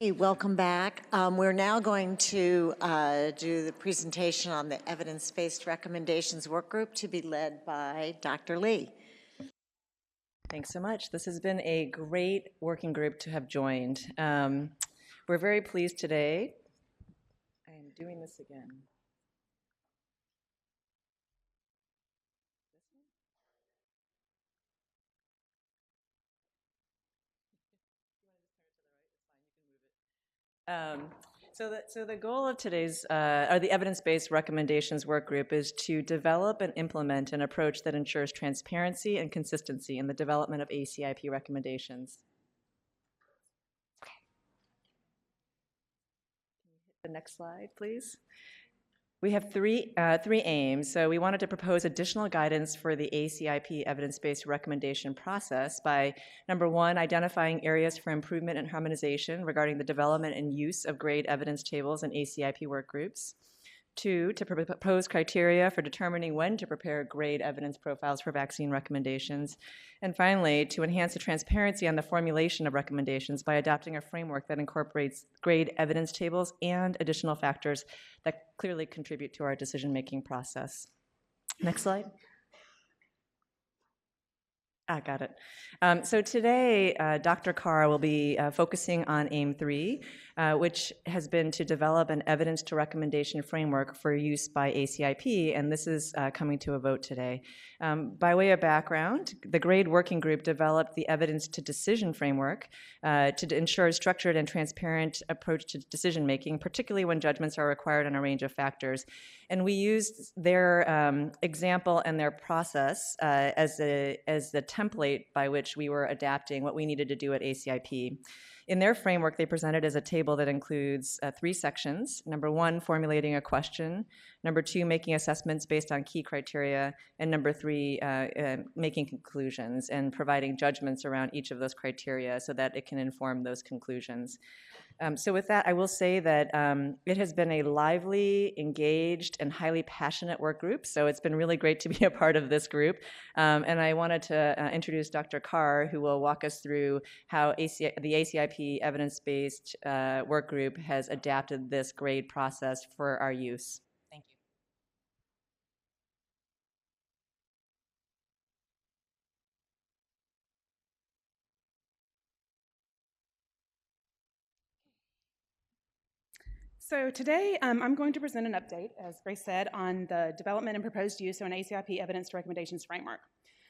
Hey, welcome back. We're now going to do the presentation on the evidence-based recommendations work group to be led by Dr. Lee. Thanks so much. This has been a great working group to have joined. We're very pleased today. I am doing this again. So the goal of today's, or the evidence-based recommendations work group, is to develop and implement an approach that ensures transparency and consistency in the development of ACIP recommendations. Can you hit the next slide, please? We have three aims. So we wanted to propose additional guidance for the ACIP evidence-based recommendation process by, number one, identifying areas for improvement and harmonization regarding the development and use of grade evidence tables in ACIP work groups. Two, to propose criteria for determining when to prepare grade evidence profiles for vaccine recommendations. And finally, to enhance the transparency on the formulation of recommendations by adopting a framework that incorporates grade evidence tables and additional factors that clearly contribute to our decision-making process. Next slide. Got it. So today, Dr. Carr will be focusing on AIM 3, which has been to develop an evidence to recommendation framework for use by ACIP, and this is coming to a vote today. By way of background, the GRADE working group developed the evidence to decision framework to ensure a structured and transparent approach to decision making, particularly when judgments are required on a range of factors. And we used their example and their process as the template by which we were adapting what we needed to do at ACIP. In their framework, they presented as a table that includes three sections. Number one, formulating a question. Number two, making assessments based on key criteria. And number three, making conclusions and providing judgments around each of those criteria so that it can inform those conclusions. So with that, I will say that it has been a lively, engaged, and highly passionate work group. So it's been really great to be a part of this group. And I wanted to introduce Dr. Carr, who will walk us through how the ACIP evidence-based work group has adapted this grade process for our use. Thank you. So today, I'm going to present an update, as Grace said, on the development and proposed use of an ACIP evidence recommendations framework.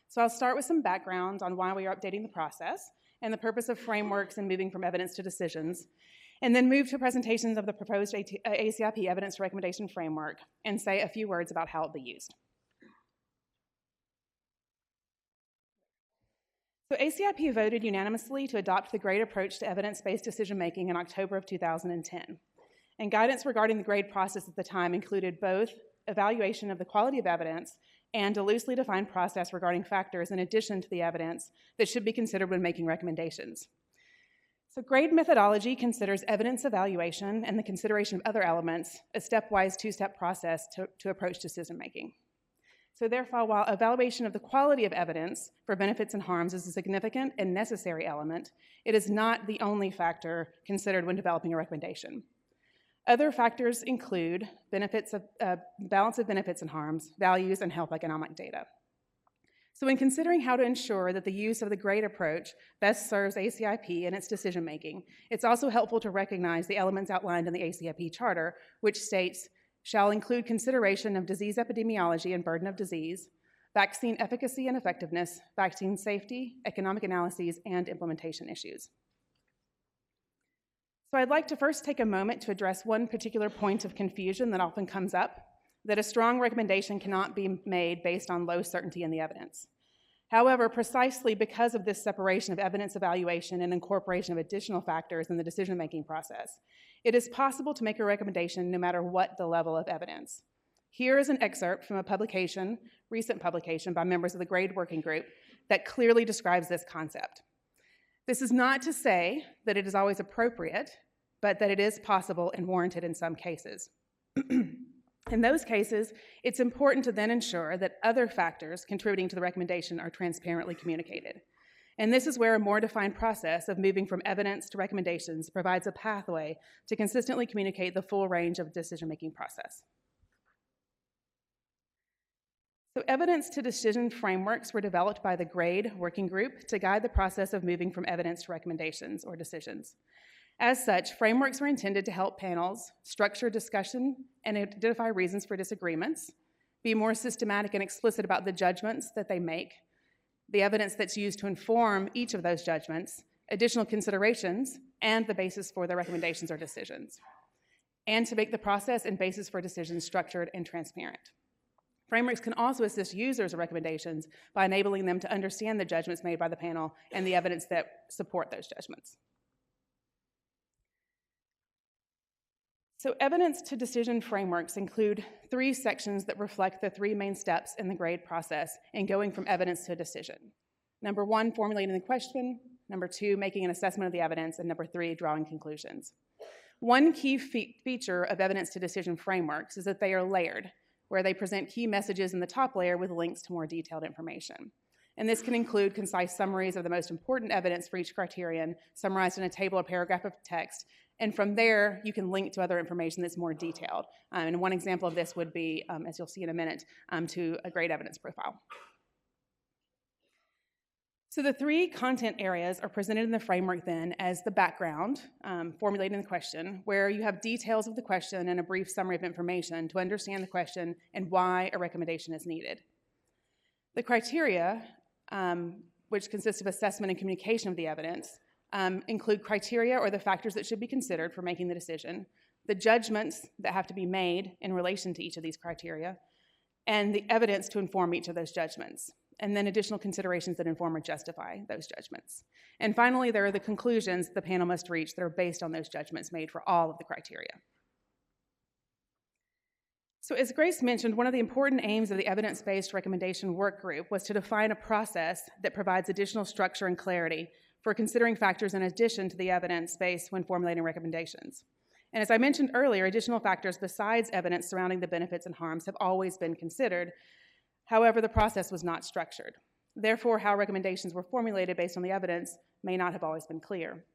So I'll start with some background on why we are updating the process and the purpose of frameworks and moving from evidence to decisions, and then move to presentations of the proposed ACIP evidence recommendation framework and say a few words about how it will be used. So ACIP voted unanimously to adopt the GRADE approach to evidence-based decision-making in October of 2010. And guidance regarding the grade process at the time included both evaluation of the quality of evidence and a loosely defined process regarding factors in addition to the evidence that should be considered when making recommendations. So grade methodology considers evidence evaluation and the consideration of other elements, a stepwise two-step process to approach decision-making. So therefore, while evaluation of the quality of evidence for benefits and harms is a significant and necessary element, it is not the only factor considered when developing a recommendation. Other factors include balance of benefits and harms, values, and health economic data. So when considering how to ensure that the use of the GRADE approach best serves ACIP in its decision-making, it's also helpful to recognize the elements outlined in the ACIP charter, which states, shall include consideration of disease epidemiology and burden of disease, vaccine efficacy and effectiveness, vaccine safety, economic analyses, and implementation issues. So I'd like to first take a moment to address one particular point of confusion that often comes up, that a strong recommendation cannot be made based on low certainty in the evidence. However, precisely because of this separation of evidence evaluation and incorporation of additional factors in the decision-making process, it is possible to make a recommendation no matter what the level of evidence. Here is an excerpt from a recent publication by members of the GRADE working group that clearly describes this concept. This is not to say that it is always appropriate, but that it is possible and warranted in some cases. In those cases, it's important to then ensure that other factors contributing to the recommendation are transparently communicated. And this is where a more defined process of moving from evidence to recommendations provides a pathway to consistently communicate the full range of decision-making process. So evidence to decision frameworks were developed by the GRADE working group to guide the process of moving from evidence to recommendations or decisions. As such, frameworks are intended to help panels structure discussion and identify reasons for disagreements, be more systematic and explicit about the judgments that they make, the evidence that's used to inform each of those judgments, additional considerations, and the basis for their recommendations or decisions, and to make the process and basis for decisions structured and transparent. Frameworks can also assist users of recommendations by enabling them to understand the judgments made by the panel and the evidence that support those judgments. So evidence to decision frameworks include 3 sections that reflect the 3 main steps in the GRADE process in going from evidence to a decision. Number 1, formulating the question. Number 2, making an assessment of the evidence. And number 3, drawing conclusions. One key feature of evidence to decision frameworks is that they are layered, where they present key messages in the top layer with links to more detailed information. And this can include concise summaries of the most important evidence for each criterion, summarized in a table or paragraph of text. And from there, you can link to other information that's more detailed. And one example of this would be, as you'll see in a minute, to a GRADE evidence profile. So the 3 content areas are presented in the framework then as the background, formulating the question, where you have details of the question and a brief summary of information to understand the question and why a recommendation is needed. The criteria, which consist of assessment and communication of the evidence, include criteria or the factors that should be considered for making the decision, the judgments that have to be made in relation to each of these criteria, and the evidence to inform each of those judgments, and then additional considerations that inform or justify those judgments. And finally, there are the conclusions the panel must reach that are based on those judgments made for all of the criteria. So as Grace mentioned, one of the important aims of the evidence-based recommendation work group was to define a process that provides additional structure and clarity for considering factors in addition to the evidence base when formulating recommendations. And as I mentioned earlier, additional factors besides evidence surrounding the benefits and harms have always been considered. However, the process was not structured. Therefore, how recommendations were formulated based on the evidence may not have always been clear.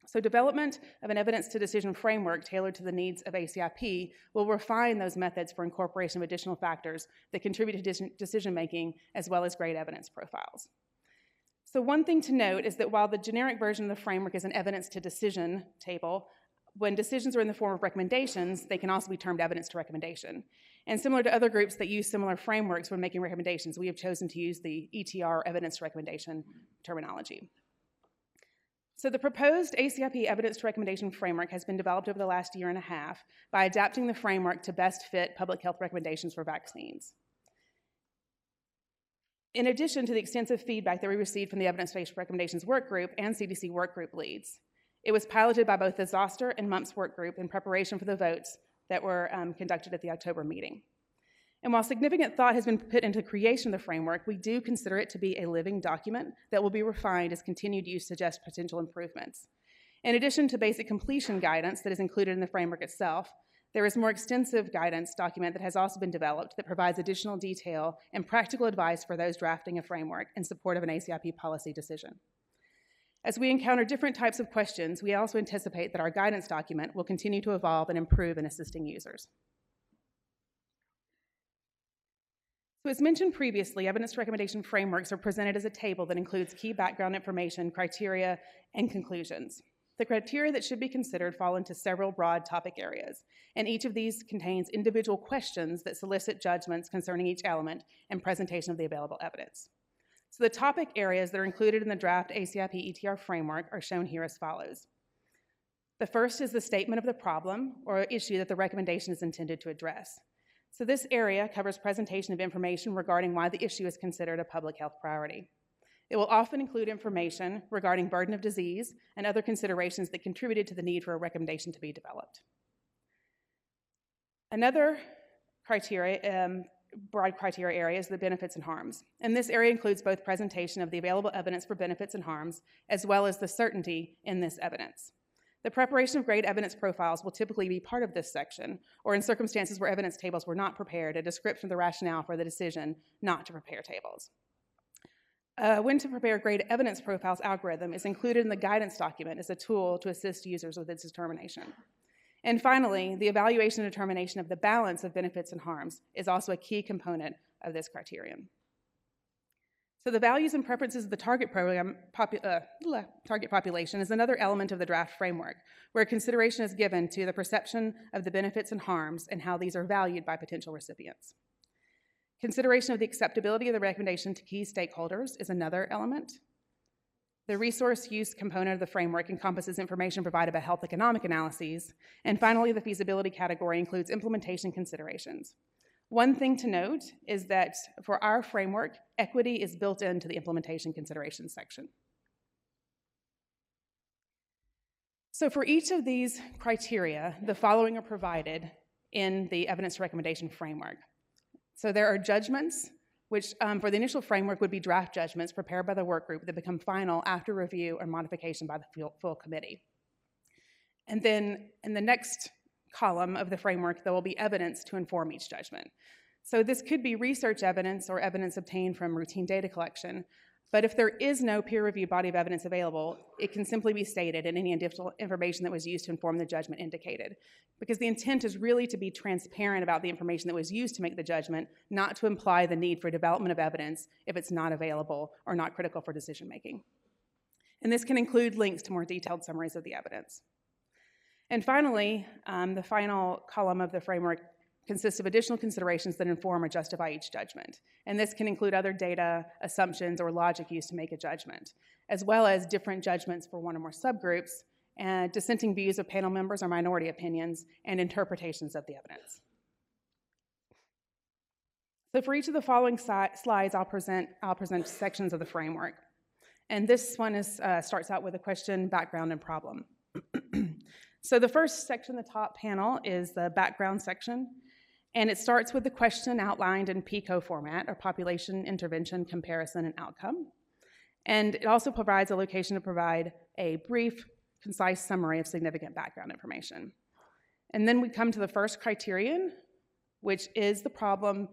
So development of an evidence-to-decision framework tailored to the needs of ACIP will refine those methods for incorporation of additional factors that contribute to decision-making as well as GRADE evidence profiles. So one thing to note is that while the generic version of the framework is an evidence-to-decision table, when decisions are in the form of recommendations, they can also be termed evidence to recommendation. And similar to other groups that use similar frameworks when making recommendations, we have chosen to use the ETR evidence to recommendation terminology. So the proposed ACIP evidence to recommendation framework has been developed over the last 1.5 years by adapting the framework to best fit public health recommendations for vaccines. In addition to the extensive feedback that we received from the evidence-based recommendations work group and CDC work group leads, it was piloted by both the Zoster and Mumps work group in preparation for the votes that were conducted at the October meeting. And while significant thought has been put into the creation of the framework, we do consider it to be a living document that will be refined as continued use suggests potential improvements. In addition to basic completion guidance that is included in the framework itself, there is more extensive guidance document that has also been developed that provides additional detail and practical advice for those drafting a framework in support of an ACIP policy decision. As we encounter different types of questions, we also anticipate that our guidance document will continue to evolve and improve in assisting users. So as mentioned previously, evidence recommendation frameworks are presented as a table that includes key background information, criteria, and conclusions. The criteria that should be considered fall into several broad topic areas, and each of these contains individual questions that solicit judgments concerning each element and presentation of the available evidence. So the topic areas that are included in the draft ACIP ETR framework are shown here as follows. The first is the statement of the problem or issue that the recommendation is intended to address. So this area covers presentation of information regarding why the issue is considered a public health priority. It will often include information regarding burden of disease and other considerations that contributed to the need for a recommendation to be developed. Another broad criteria area is the benefits and harms. And this area includes both presentation of the available evidence for benefits and harms, as well as the certainty in this evidence. The preparation of GRADE evidence profiles will typically be part of this section, or in circumstances where evidence tables were not prepared, a description of the rationale for the decision not to prepare tables. When to prepare grade evidence profiles algorithm is included in the guidance document as a tool to assist users with its determination. And finally, the evaluation and determination of the balance of benefits and harms is also a key component of this criterion. So the values and preferences of the target population is another element of the draft framework, where consideration is given to the perception of the benefits and harms and how these are valued by potential recipients. Consideration of the acceptability of the recommendation to key stakeholders is another element. The resource use component of the framework encompasses information provided by health economic analyses. And finally, the feasibility category includes implementation considerations. One thing to note is that for our framework, equity is built into the implementation considerations section. So for each of these criteria, the following are provided in the evidence recommendation framework. So there are judgments, which for the initial framework would be draft judgments prepared by the work group that become final after review or modification by the full committee. And then in the next column of the framework, there will be evidence to inform each judgment. So this could be research evidence or evidence obtained from routine data collection, but if there is no peer-reviewed body of evidence available, it can simply be stated and any additional information that was used to inform the judgment indicated. Because the intent is really to be transparent about the information that was used to make the judgment, not to imply the need for development of evidence if it's not available or not critical for decision making. And this can include links to more detailed summaries of the evidence. And finally, the final column of the framework consists of additional considerations that inform or justify each judgment. And this can include other data, assumptions, or logic used to make a judgment, as well as different judgments for one or more subgroups, and dissenting views of panel members or minority opinions, and interpretations of the evidence. So for each of the following slides, I'll present sections of the framework. And this one starts out with a question, background, and problem. So the first section, the top panel, is the background section. And it starts with the question outlined in PICO format, or Population Intervention Comparison and Outcome. And it also provides a location to provide a brief, concise summary of significant background information. And then we come to the first criterion, which is the problem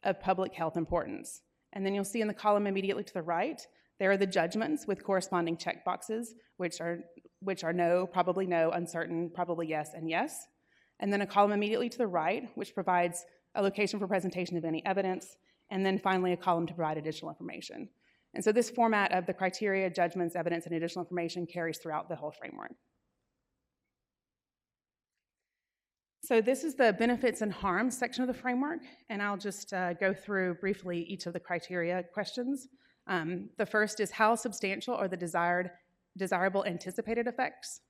of public health importance. And then you'll see in the column immediately to the right, there are the judgments with corresponding checkboxes, which are no, probably no, uncertain, probably yes, and yes. And then a column immediately to the right, which provides a location for presentation of any evidence, and then finally a column to provide additional information. And so this format of the criteria, judgments, evidence, and additional information carries throughout the whole framework. So this is the benefits and harms section of the framework, and I'll just go through briefly each of the criteria questions. The first is how substantial are the desirable anticipated effects?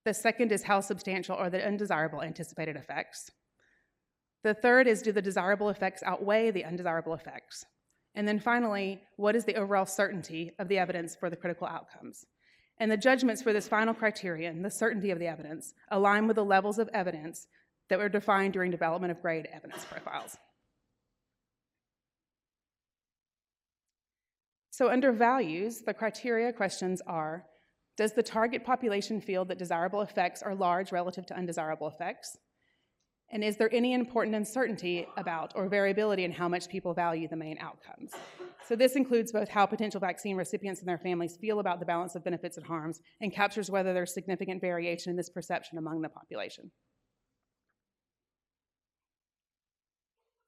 The second is how substantial are the undesirable anticipated effects? The third is, do the desirable effects outweigh the undesirable effects? And then finally, what is the overall certainty of the evidence for the critical outcomes? And the judgments for this final criterion, the certainty of the evidence, align with the levels of evidence that were defined during development of grade evidence profiles. So under values, the criteria questions are, does the target population feel that desirable effects are large relative to undesirable effects? And is there any important uncertainty about or variability in how much people value the main outcomes? So this includes both how potential vaccine recipients and their families feel about the balance of benefits and harms, and captures whether there's significant variation in this perception among the population.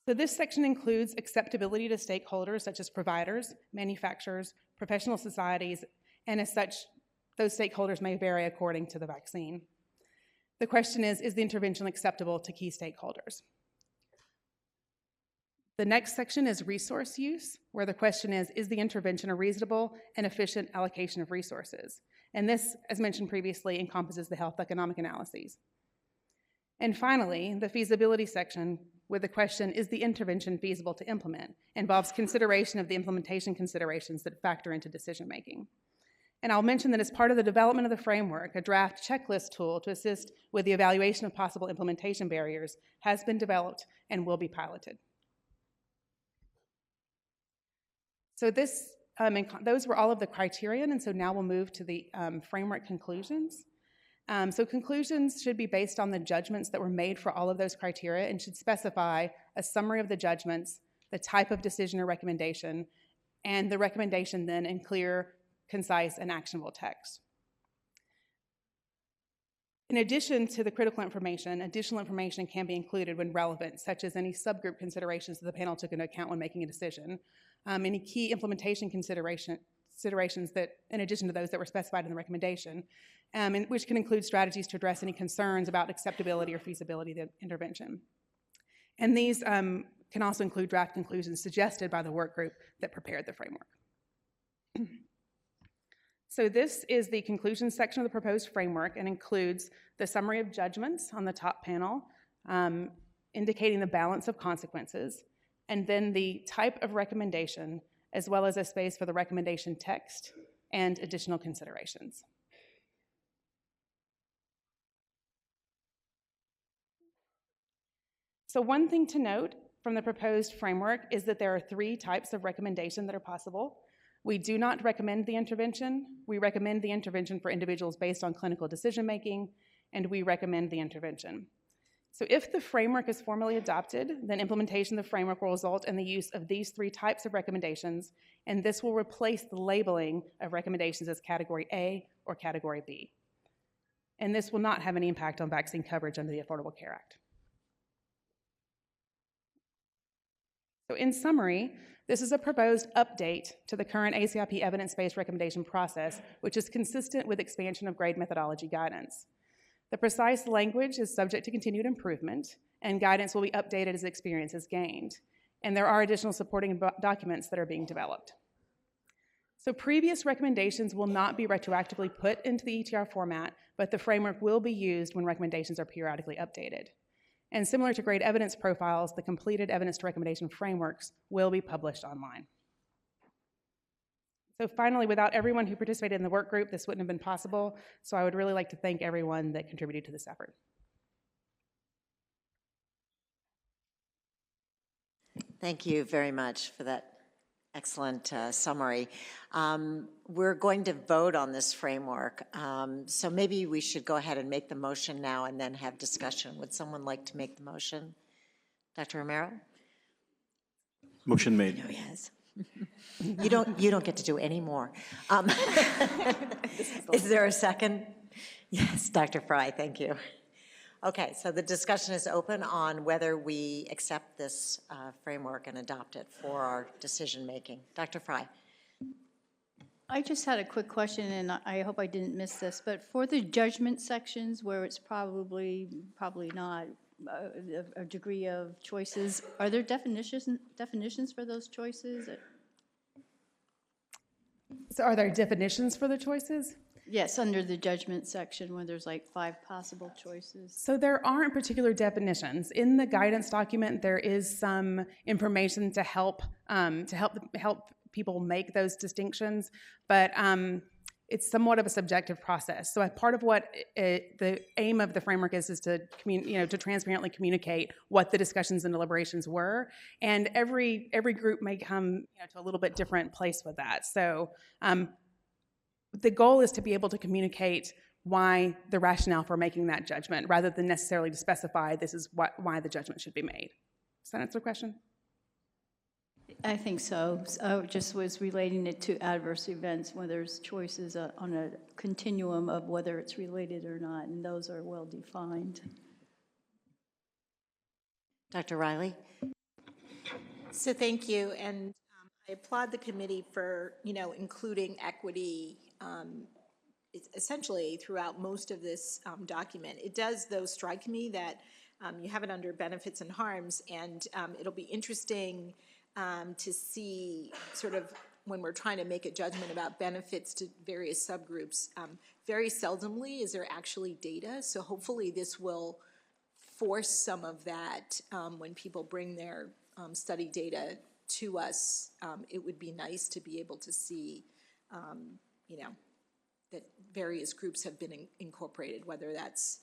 So this section includes acceptability to stakeholders such as providers, manufacturers, professional societies, and as such, those stakeholders may vary according to the vaccine. The question is the intervention acceptable to key stakeholders? The next section is resource use, where the question is the intervention a reasonable and efficient allocation of resources? And this, as mentioned previously, encompasses the health economic analyses. And finally, the feasibility section, with the question, is the intervention feasible to implement, involves consideration of the implementation considerations that factor into decision making. And I'll mention that as part of the development of the framework, a draft checklist tool to assist with the evaluation of possible implementation barriers has been developed and will be piloted. So those were all of the criterion, and so now we'll move to the framework conclusions. So conclusions should be based on the judgments that were made for all of those criteria and should specify a summary of the judgments, the type of decision or recommendation, and the recommendation then in clear, concise, and actionable text. In addition to the critical information, additional information can be included when relevant, such as any subgroup considerations that the panel took into account when making a decision, any key implementation considerations that, in addition to those that were specified in the recommendation, which can include strategies to address any concerns about acceptability or feasibility of the intervention. And these can also include draft conclusions suggested by the work group that prepared the framework. So this is the conclusion section of the proposed framework and includes the summary of judgments on the top panel, indicating the balance of consequences, and then the type of recommendation, as well as a space for the recommendation text and additional considerations. So one thing to note from the proposed framework is that there are 3 types of recommendation that are possible. We do not recommend the intervention. We recommend the intervention for individuals based on clinical decision-making, and we recommend the intervention. So if the framework is formally adopted, then implementation of the framework will result in the use of these 3 types of recommendations, and this will replace the labeling of recommendations as Category A or Category B. And this will not have any impact on vaccine coverage under the Affordable Care Act. So in summary, this is a proposed update to the current ACIP evidence-based recommendation process, which is consistent with expansion of grade methodology guidance. The precise language is subject to continued improvement, and guidance will be updated as experience is gained. And there are additional supporting documents that are being developed. So previous recommendations will not be retroactively put into the ETR format, but the framework will be used when recommendations are periodically updated. And similar to grade evidence profiles, the completed evidence to recommendation frameworks will be published online. So finally, without everyone who participated in the work group, this wouldn't have been possible. So I would really like to thank everyone that contributed to this effort. Thank you very much for that excellent summary. We're going to vote on this framework, so maybe we should go ahead and make the motion now and then have discussion. Would someone like to make the motion? Dr. Romero? Motion made. No, yes. You don't get to do any more. Is there a second? Yes, Dr. Fry, thank you. Okay, so the discussion is open on whether we accept this framework and adopt it for our decision making. Dr. Fry. I just had a quick question, and I hope I didn't miss this, but for the judgment sections where it's probably not a degree of choices, are there definitions for those choices? So are there definitions for the choices? Yes, under the judgment section where there's like 5 possible choices. So there aren't particular definitions. In the guidance document, there is some information to help people make those distinctions, but it's somewhat of a subjective process. So part of what the aim of the framework is to to transparently communicate what the discussions and deliberations were, and every group may come to a little bit different place with that. So the goal is to be able to communicate why the rationale for making that judgment, rather than necessarily to specify this is why the judgment should be made. Does that answer the question? I think so. I just was relating it to adverse events, where there's choices on a continuum of whether it's related or not, and those are well defined. Dr. Riley? So thank you, and I applaud the committee for including equity essentially throughout most of this document. It does, though, strike me that you have it under benefits and harms, and it'll be interesting to see sort of when we're trying to make a judgment about benefits to various subgroups. Very seldomly is there actually data, so hopefully this will force some of that when people bring their study data to us. It would be nice to be able to see, that various groups have been incorporated, whether that's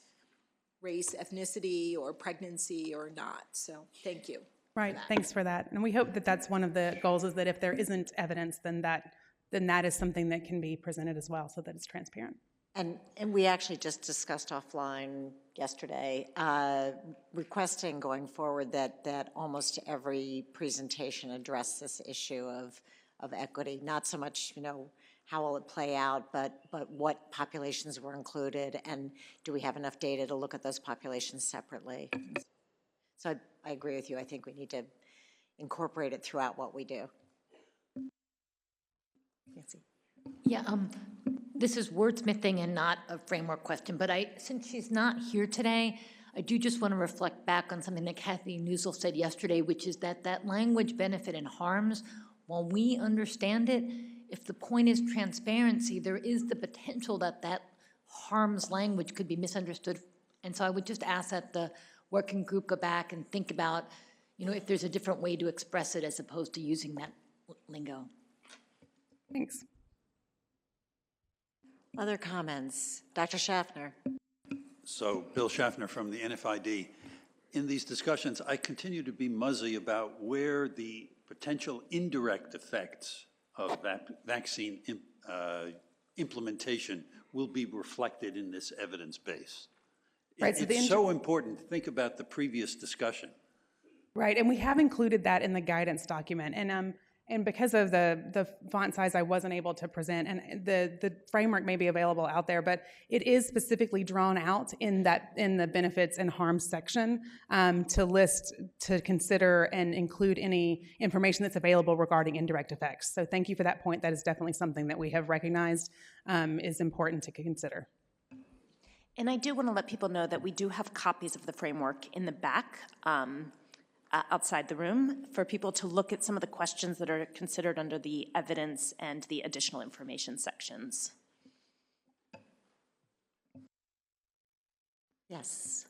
race, ethnicity, or pregnancy or not. So thank you. Right, thanks for that. And we hope that that's one of the goals, is that if there isn't evidence, then that is something that can be presented as well, so that it's transparent. And we actually just discussed offline yesterday, requesting going forward that almost every presentation address this issue of of equity, not so much, how will it play out, but what populations were included, and do we have enough data to look at those populations separately? So I agree with you. I think we need to incorporate it throughout what we do. Nancy. Yeah, this is wordsmithing and not a framework question, but since she's not here today, I do just want to reflect back on something that Kathy Newsel said yesterday, which is that language benefit and harms, while we understand it, if the point is transparency, there is the potential that harms language could be misunderstood. And so I would just ask that the working group go back and think about, if there's a different way to express it as opposed to using that lingo. Thanks. Other comments? Dr. Schaffner. So, Bill Schaffner from the NFID. In these discussions, I continue to be muzzy about where the potential indirect effects of vaccine implementation will be reflected in this evidence base. Right, so it's so important to think about the previous discussion. Right, and we have included that in the guidance document. And because of the font size, I wasn't able to present, and the framework may be available out there, but it is specifically drawn out in the benefits and harms section to consider and include any information that's available regarding indirect effects. So thank you for that point. That is definitely something that we have recognized is important to consider. And I do want to let people know that we do have copies of the framework in the back outside the room for people to look at some of the questions that are considered under the evidence and the additional information sections. Yes.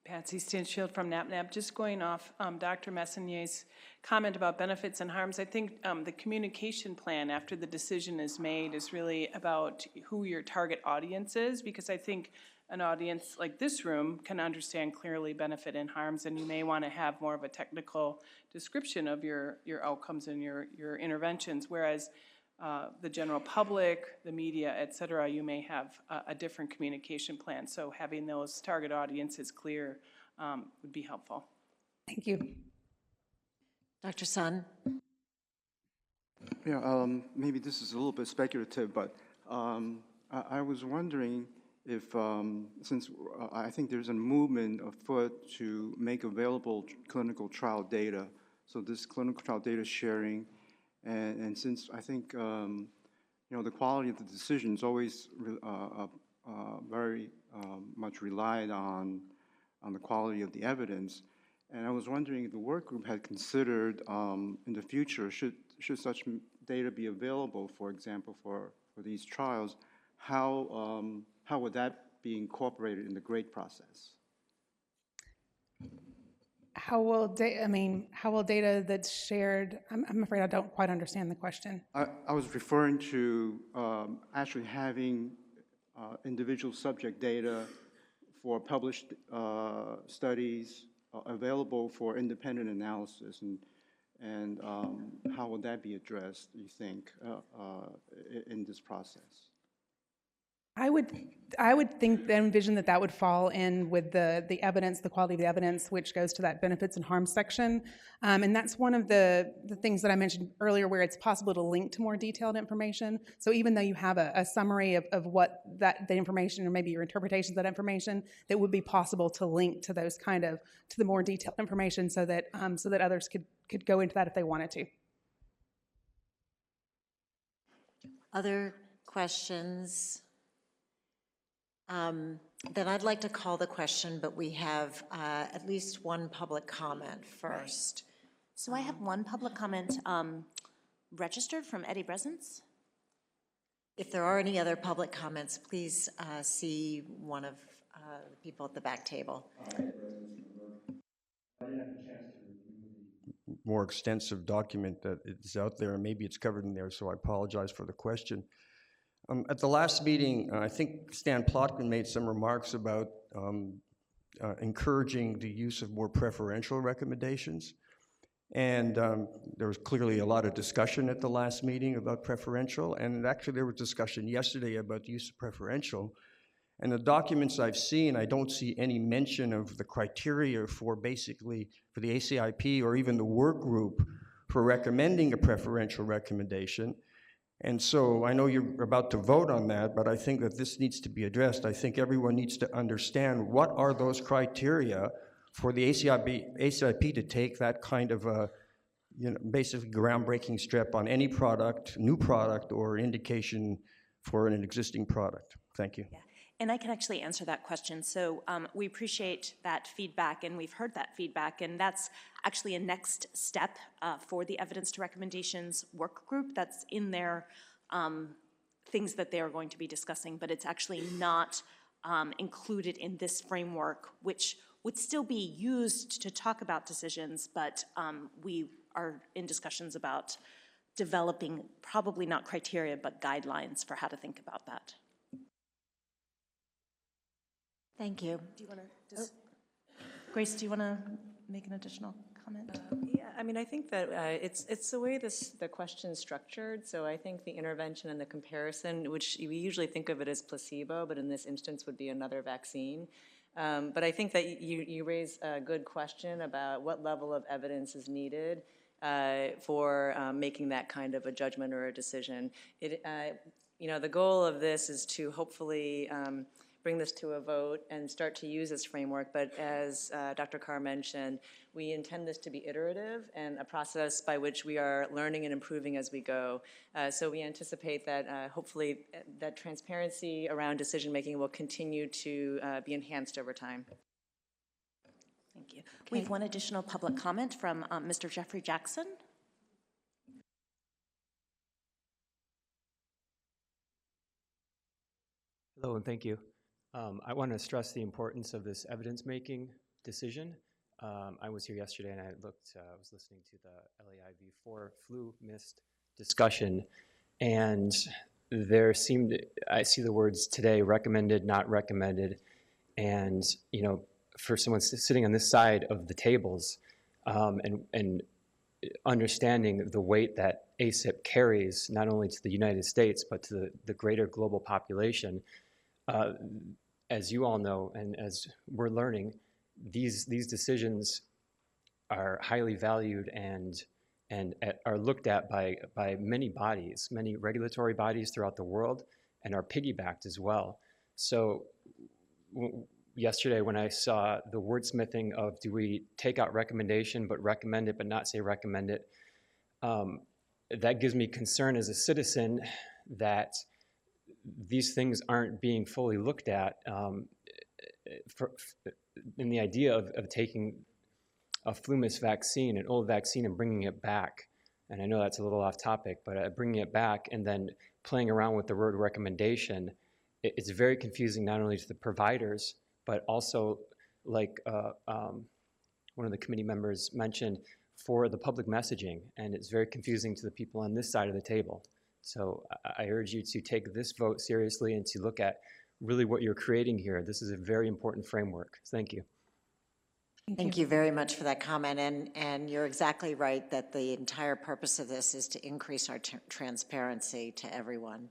Patsy Stinshield from NAPNAP. Just going off Dr. Messonnier's comment about benefits and harms, I think the communication plan after the decision is made is really about who your target audience is, because I think an audience like this room can understand clearly benefit and harms, and you may want to have more of a technical description of your outcomes and your interventions, whereas the general public, the media, et cetera, you may have a different communication plan. So having those target audiences clear would be helpful. Thank you. Dr. Sun? Yeah, maybe this is a little bit speculative, but I was wondering if, since I think there's a movement afoot to make available clinical trial data, so this clinical trial data sharing, and since I think, the quality of the decision is always very much relied on the quality of the evidence, and I was wondering if the work group had considered in the future, should such data be available, for example, for these trials, how would that be incorporated in the grade process? How will data that's shared? I'm afraid I don't quite understand the question. I was referring to actually having individual subject data for published studies available for independent analysis, and how would that be addressed, you think, in this process? I would envision that would fall in with the evidence, the quality of the evidence, which goes to that benefits and harms section. And that's one of the things that I mentioned earlier, where it's possible to link to more detailed information. So even though you have a summary of what the information, or maybe your interpretations of that information, that would be possible to link to those to the more detailed information, so that others could go into that if they wanted to. Other questions? Then I'd like to call the question, but we have at least one public comment first. So I have one public comment registered from Eddie Bresence. If there are any other public comments, please see one of the people at the back table. I didn't have a chance to review the more extensive document that is out there, and maybe it's covered in there, so I apologize for the question. At the last meeting, I think Stan Plotkin made some remarks about encouraging the use of more preferential recommendations. And there was clearly a lot of discussion at the last meeting about preferential, and actually there was discussion yesterday about the use of preferential. And the documents I've seen, I don't see any mention of the criteria for the ACIP or even the work group for recommending a preferential recommendation. And so I know you're about to vote on that, but I think that this needs to be addressed. I think everyone needs to understand what are those criteria for the ACIP to take that kind of a, basically groundbreaking step on any product, new product, or indication for an existing product. Thank you. Yeah. And I can actually answer that question. So we appreciate that feedback, and we've heard that feedback, and that's actually a next step for the evidence to recommendations work group. That's in their things that they are going to be discussing, but it's actually not included in this framework, which would still be used to talk about decisions, but we are in discussions about developing probably not criteria, but guidelines for how to think about that. Thank you. Do you want to Grace, do you want to make an additional comment? Yeah, I mean, I think that it's the way the question's structured. So I think the intervention and the comparison, which we usually think of it as placebo, but in this instance would be another vaccine. But I think that you raise a good question about what level of evidence is needed for making that kind of a judgment or a decision. The goal of this is to hopefully bring this to a vote and start to use this framework. But as Dr. Carr mentioned, we intend this to be iterative and a process by which we are learning and improving as we go. So we anticipate that hopefully that transparency around decision-making will continue to be enhanced over time. Thank you. Okay. We have one additional public comment from Mr. Jeffrey Jackson. Hello, and thank you. I want to stress the importance of this evidence-making decision. I was here yesterday, and I was listening to the LAIV4 flu mist discussion, and I see the words today, recommended, not recommended, and for someone sitting on this side of the tables, and understanding the weight that ACIP carries, not only to the United States, but to the greater global population. As you all know, and as we're learning, these decisions are highly valued and are looked at by many bodies, many regulatory bodies throughout the world, and are piggybacked as well. So yesterday when I saw the wordsmithing of do we take out recommendation but recommend it but not say recommend it, that gives me concern as a citizen that these things aren't being fully looked at in the idea of taking a flu mist vaccine, an old vaccine, and bringing it back. And I know that's a little off topic, but bringing it back and then playing around with the word recommendation, it's very confusing not only to the providers, but also, like one of the committee members mentioned, for the public messaging. And it's very confusing to the people on this side of the table. So I urge you to take this vote seriously and to look at really what you're creating here. This is a very important framework. Thank you. Thank you very much for that comment, and you're exactly right that the entire purpose of this is to increase our transparency to everyone.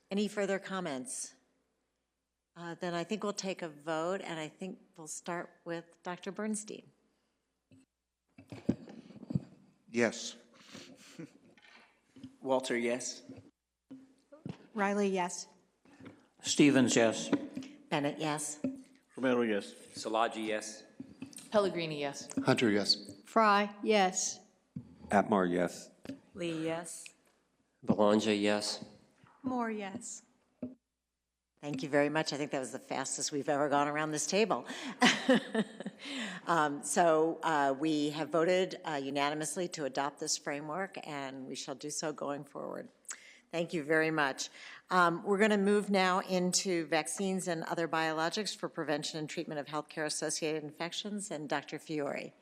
Any further comments? Then I think we'll take a vote, and I think we'll start with Dr. Bernstein. Yes. Walter, yes. Riley, yes. Stevens, yes. Bennett, yes. Romero, yes. Szilagyi, yes. Pellegrini, yes. Hunter, yes. Fry, yes. Atmar, yes. Lee, yes. Belongia, yes. Moore, yes. Thank you very much. I think that was the fastest we've ever gone around this table. So we have voted unanimously to adopt this framework, and we shall do so going forward. Thank you very much. We're going to move now into vaccines and other biologics for prevention and treatment of healthcare-associated infections, and Dr. Fiore.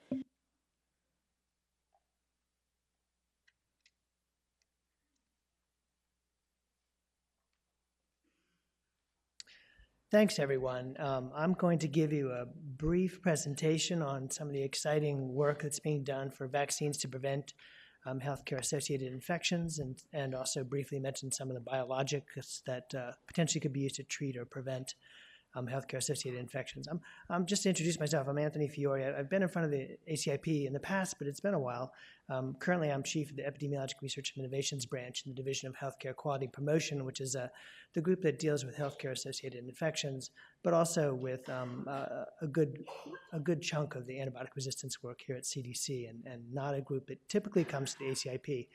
Thanks, everyone. I'm going to give you a brief presentation on some of the exciting work that's being done for vaccines to prevent healthcare-associated infections, and also briefly mention some of the biologics that potentially could be used to treat or prevent healthcare-associated infections. I'm just to introduce myself. I'm Anthony Fiore. I've been in front of the ACIP in the past, but it's been a while. Currently, I'm chief of the Epidemiologic Research and Innovations Branch in the Division of Healthcare Quality Promotion, which is the group that deals with healthcare-associated infections, but also with a good chunk of the antibiotic resistance work here at CDC, and not a group that typically comes to the ACIP.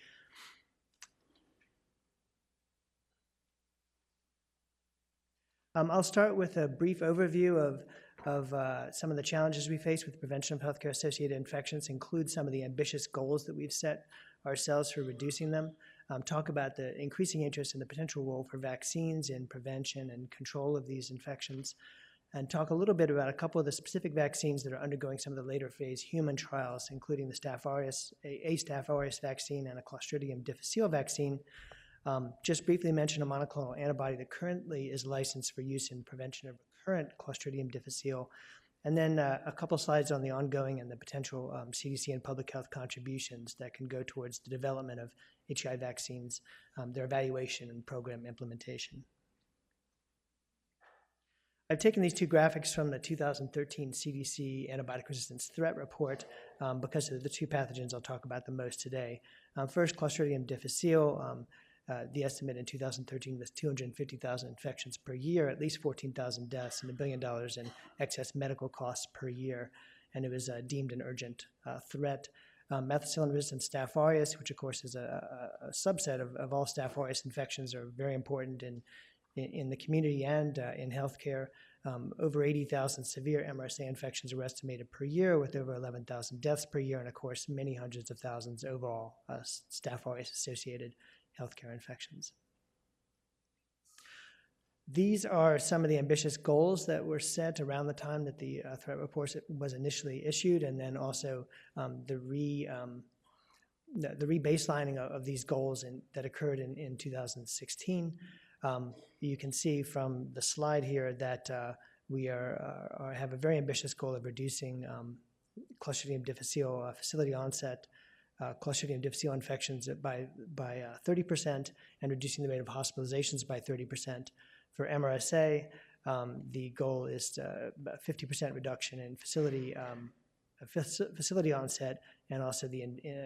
I'll start with a brief overview of some of the challenges we face with prevention of healthcare-associated infections, include some of the ambitious goals that we've set ourselves for reducing them, talk about the increasing interest in the potential role for vaccines in prevention and control of these infections, and talk a little bit about a couple of the specific vaccines that are undergoing some of the later phase human trials, including the Staph aureus, a Staph aureus vaccine and a Clostridium difficile vaccine. Just briefly mention a monoclonal antibody that currently is licensed for use in prevention of recurrent Clostridium difficile, and then a couple slides on the ongoing and the potential CDC and public health contributions that can go towards the development of HI vaccines, their evaluation and program implementation. I've taken these two graphics from the 2013 CDC Antibiotic Resistance Threat Report because of the two pathogens I'll talk about the most today. First, Clostridium difficile. The estimate in 2013 was 250,000 infections per year, at least 14,000 deaths, and $1 billion in excess medical costs per year, and it was deemed an urgent threat. Methicillin-resistant Staph aureus, which of course is a subset of all Staph aureus infections, are very important in the community and in healthcare. Over 80,000 severe MRSA infections are estimated per year, with over 11,000 deaths per year, and of course many hundreds of thousands overall Staph aureus-associated healthcare infections. These are some of the ambitious goals that were set around the time that the threat report was initially issued, and then also the rebaselining of these goals that occurred in 2016. You can see from the slide here that we have a very ambitious goal of reducing Clostridium difficile facility onset Clostridium difficile infections by 30% and reducing the rate of hospitalizations by 30%. For MRSA, the goal is a 50% reduction in facility onset and also the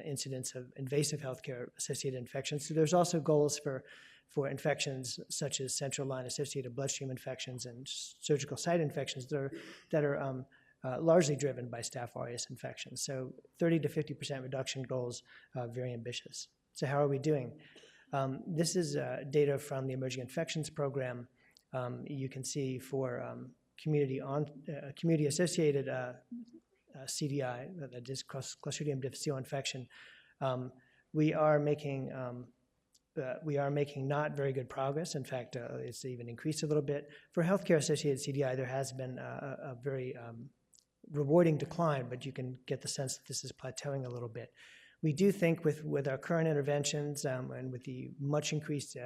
incidence of invasive healthcare-associated infections. So there's also goals for infections such as central line-associated bloodstream infections and surgical site infections that are largely driven by Staph aureus infections. So 30 to 50% reduction goals, very ambitious. So how are we doing? This is data from the Emerging Infections Program. You can see for community-associated CDI, that is Clostridium difficile infection, we are making not very good progress. In fact, it's even increased a little bit. For healthcare-associated CDI, there has been a very rewarding decline, but you can get the sense that this is plateauing a little bit. We do think with our current interventions and with the much increased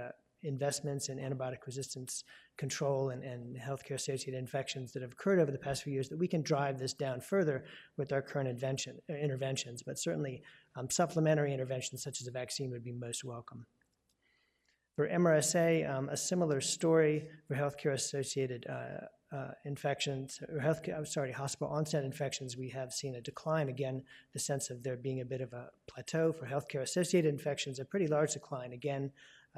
investments in antibiotic resistance control and healthcare-associated infections that have occurred over the past few years, that we can drive this down further with our current interventions. But certainly, supplementary interventions such as a vaccine would be most welcome. For MRSA, a similar story for healthcare-associated infections, or hospital onset infections. We have seen a decline. Again, the sense of there being a bit of a plateau. For healthcare-associated infections, a pretty large decline. Again,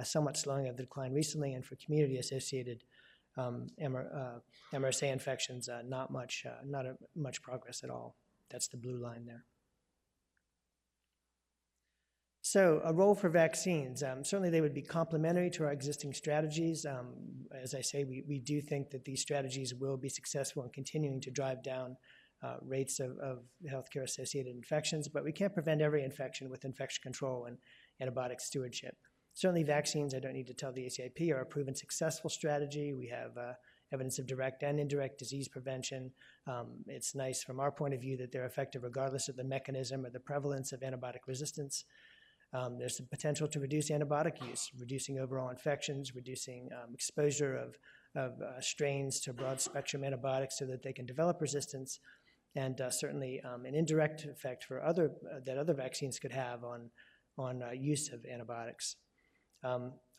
somewhat slowing of the decline recently, and for community-associated MRSA infections, not much progress at all. That's the blue line there. So a role for vaccines. Certainly they would be complementary to our existing strategies. As I say, we do think that these strategies will be successful in continuing to drive down rates of healthcare-associated infections, but we can't prevent every infection with infection control and antibiotic stewardship. Certainly vaccines, I don't need to tell the ACIP, are a proven successful strategy. We have evidence of direct and indirect disease prevention. It's nice from our point of view that they're effective regardless of the mechanism or the prevalence of antibiotic resistance. There's the potential to reduce antibiotic use, reducing overall infections, reducing exposure of strains to broad-spectrum antibiotics so that they can develop resistance, and certainly an indirect effect for that other vaccines could have on use of antibiotics.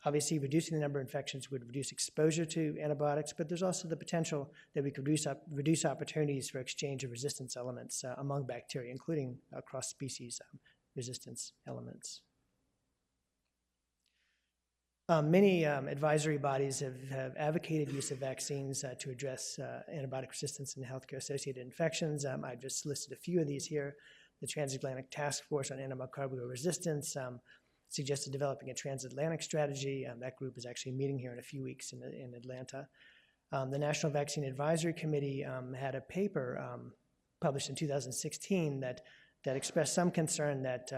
Obviously, reducing the number of infections would reduce exposure to antibiotics, but there's also the potential that we could reduce opportunities for exchange of resistance elements among bacteria, including cross-species resistance elements. Many advisory bodies have advocated use of vaccines to address antibiotic resistance and healthcare-associated infections. I've just listed a few of these here. The Transatlantic Task Force on Antimicrobial Resistance suggested developing a transatlantic strategy. That group is actually meeting here in a few weeks in Atlanta. The National Vaccine Advisory Committee had a paper published in 2016 that expressed some concern that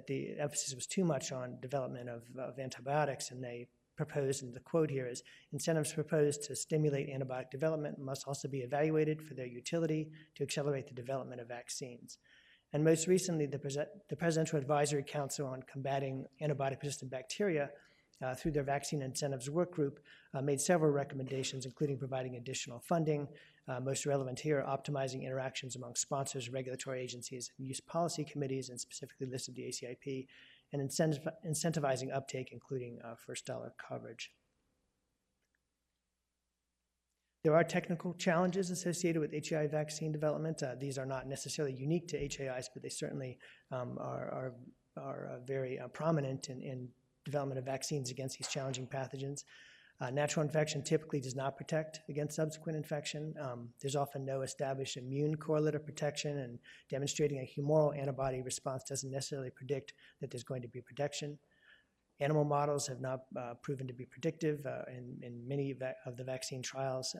the emphasis was too much on development of antibiotics, and they proposed, and the quote here is, incentives proposed to stimulate antibiotic development must also be evaluated for their utility to accelerate the development of vaccines. And most recently, the Presidential Advisory Council on Combating Antibiotic-Resistant Bacteria, through their Vaccine Incentives Work Group, made several recommendations, including providing additional funding. Most relevant here, optimizing interactions among sponsors, regulatory agencies, and use policy committees, and specifically listed the ACIP, and incentivizing uptake, including first dollar coverage. There are technical challenges associated with HAI vaccine development. These are not necessarily unique to HAIs, but they certainly are very prominent in development of vaccines against these challenging pathogens. Natural infection typically does not protect against subsequent infection. There's often no established immune correlate of protection, and demonstrating a humoral antibody response doesn't necessarily predict that there's going to be protection. Animal models have not proven to be predictive in many of the vaccine trials.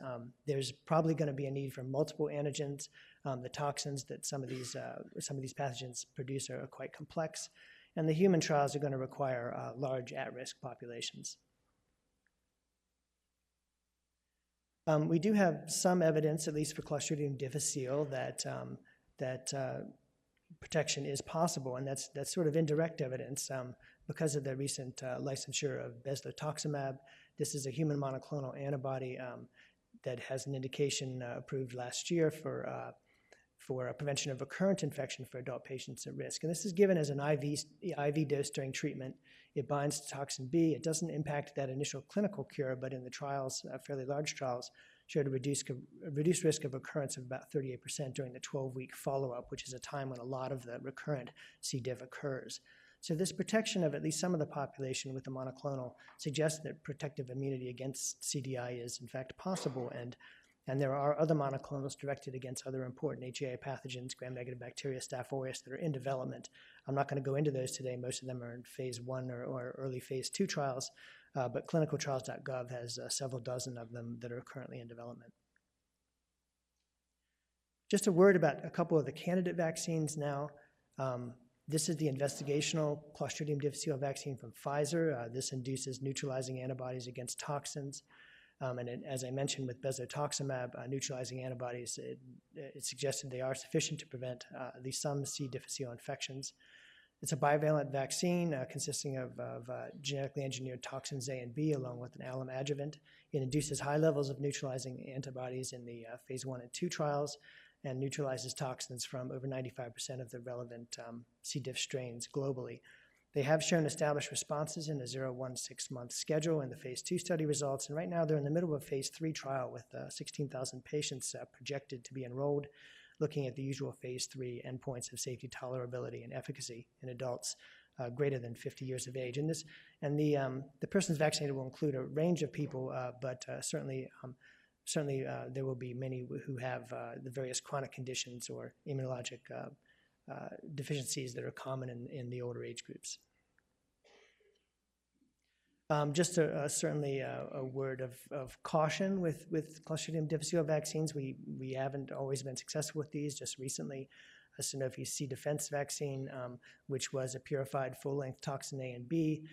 There's probably going to be a need for multiple antigens. The toxins that some of these pathogens produce are quite complex, and the human trials are going to require large at-risk populations. We do have some evidence, at least for Clostridium difficile, that protection is possible, and that's sort of indirect evidence because of the recent licensure of bezlotoxumab. This is a human monoclonal antibody that has an indication approved last year for prevention of recurrent infection for adult patients at risk. And this is given as an IV dose during treatment. It binds to toxin B. It doesn't impact that initial clinical cure, but in the trials, fairly large trials, showed a reduced risk of occurrence of about 38% during the 12-week follow-up, which is a time when a lot of the recurrent C. diff occurs. So this protection of at least some of the population with the monoclonal suggests that protective immunity against CDI is in fact possible, and there are other monoclonals directed against other important HAI pathogens, gram-negative bacteria, Staph aureus, that are in development. I'm not going to go into those today. Most of them are in phase 1 or early phase 2 trials, but clinicaltrials.gov has several dozen of them that are currently in development. Just a word about a couple of the candidate vaccines now. This is the investigational Clostridium difficile vaccine from Pfizer. This induces neutralizing antibodies against toxins. As I mentioned with bezlotoxumab, neutralizing antibodies, it suggested they are sufficient to prevent at least some C. difficile infections. It's a bivalent vaccine consisting of genetically engineered toxins A and B along with an alum adjuvant. It induces high levels of neutralizing antibodies in the phase 1 and 2 trials, and neutralizes toxins from over 95% of the relevant C. diff strains globally. They have shown established responses in a 0-1-6 month schedule in the phase 2 study results, and right now they're in the middle of a phase 3 trial with 16,000 patients projected to be enrolled, looking at the usual phase 3 endpoints of safety, tolerability, and efficacy in adults greater than 50 years of age. And the persons vaccinated will include a range of people, but certainly there will be many who have the various chronic conditions or immunologic deficiencies that are common in the older age groups. Just certainly a word of caution with Clostridium difficile vaccines. We haven't always been successful with these. Just recently, a Sanofi C. defense vaccine, which was a purified full-length toxin A and B,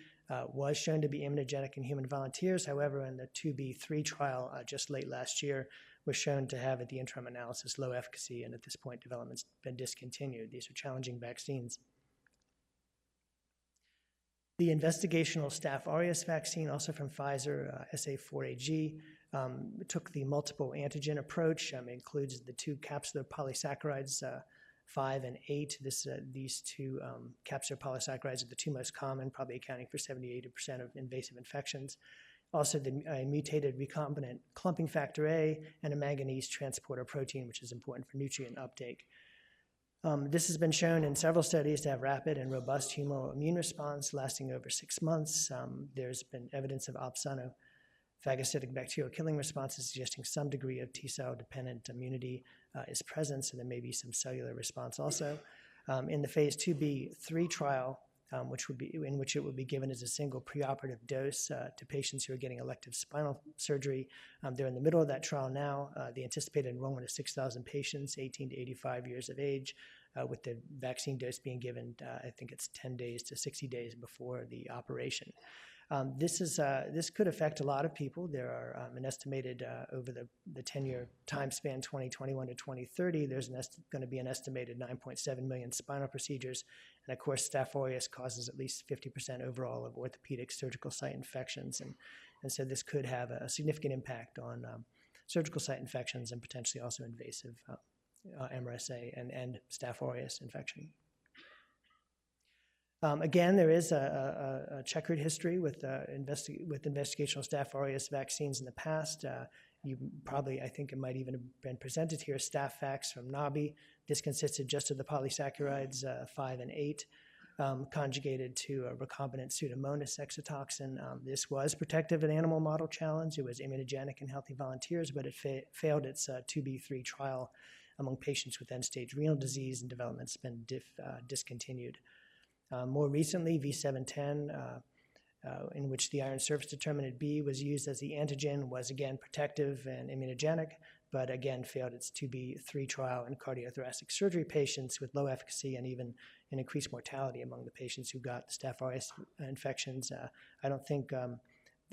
was shown to be immunogenic in human volunteers. However, in the 2B3 trial just late last year, was shown to have, at the interim analysis, low efficacy, and at this point, development's been discontinued. These are challenging vaccines. The investigational Staph aureus vaccine, also from Pfizer, SA4AG, took the multiple antigen approach. Includes the 2 capsular polysaccharides 5 and 8. These two capsular polysaccharides are the two most common, probably accounting for 70–80% of invasive infections. Also, the mutated recombinant clumping factor A and a manganese transporter protein, which is important for nutrient uptake. This has been shown in several studies to have rapid and robust humoral immune response lasting over 6 months. There's been evidence of opsonophagocytic bacterial killing responses suggesting some degree of T-cell dependent immunity is present, so there may be some cellular response also. In the phase 2b/3 trial, in which it would be given as a single preoperative dose to patients who are getting elective spinal surgery. They're in the middle of that trial now. The anticipated enrollment is 6,000 patients, 18 to 85 years of age, with the vaccine dose being given, I think it's 10 days to 60 days before the operation. This could affect a lot of people. There are an estimated, over the 10-year time span, 2021 to 2030, there's going to be an estimated 9.7 million spinal procedures. And of course, Staph aureus causes at least 50% overall of orthopedic surgical site infections. And so this could have a significant impact on surgical site infections and potentially also invasive MRSA and Staph aureus infection. Again, there is a checkered history with investigational Staph aureus vaccines in the past. You probably, I think it might even have been presented here, Staph-Vax from Nabi. This consisted just of the polysaccharides 5 and 8 conjugated to a recombinant Pseudomonas exotoxin. This was protective in animal model challenge. It was immunogenic in healthy volunteers, but it failed its 2b/3 trial among patients with end-stage renal disease, and development's been discontinued. More recently, V710, in which the iron surface determinant B was used as the antigen, was again protective and immunogenic, but again failed its 2b/3 trial in cardiothoracic surgery patients with low efficacy and even an increased mortality among the patients who got Staph aureus infections. I don't think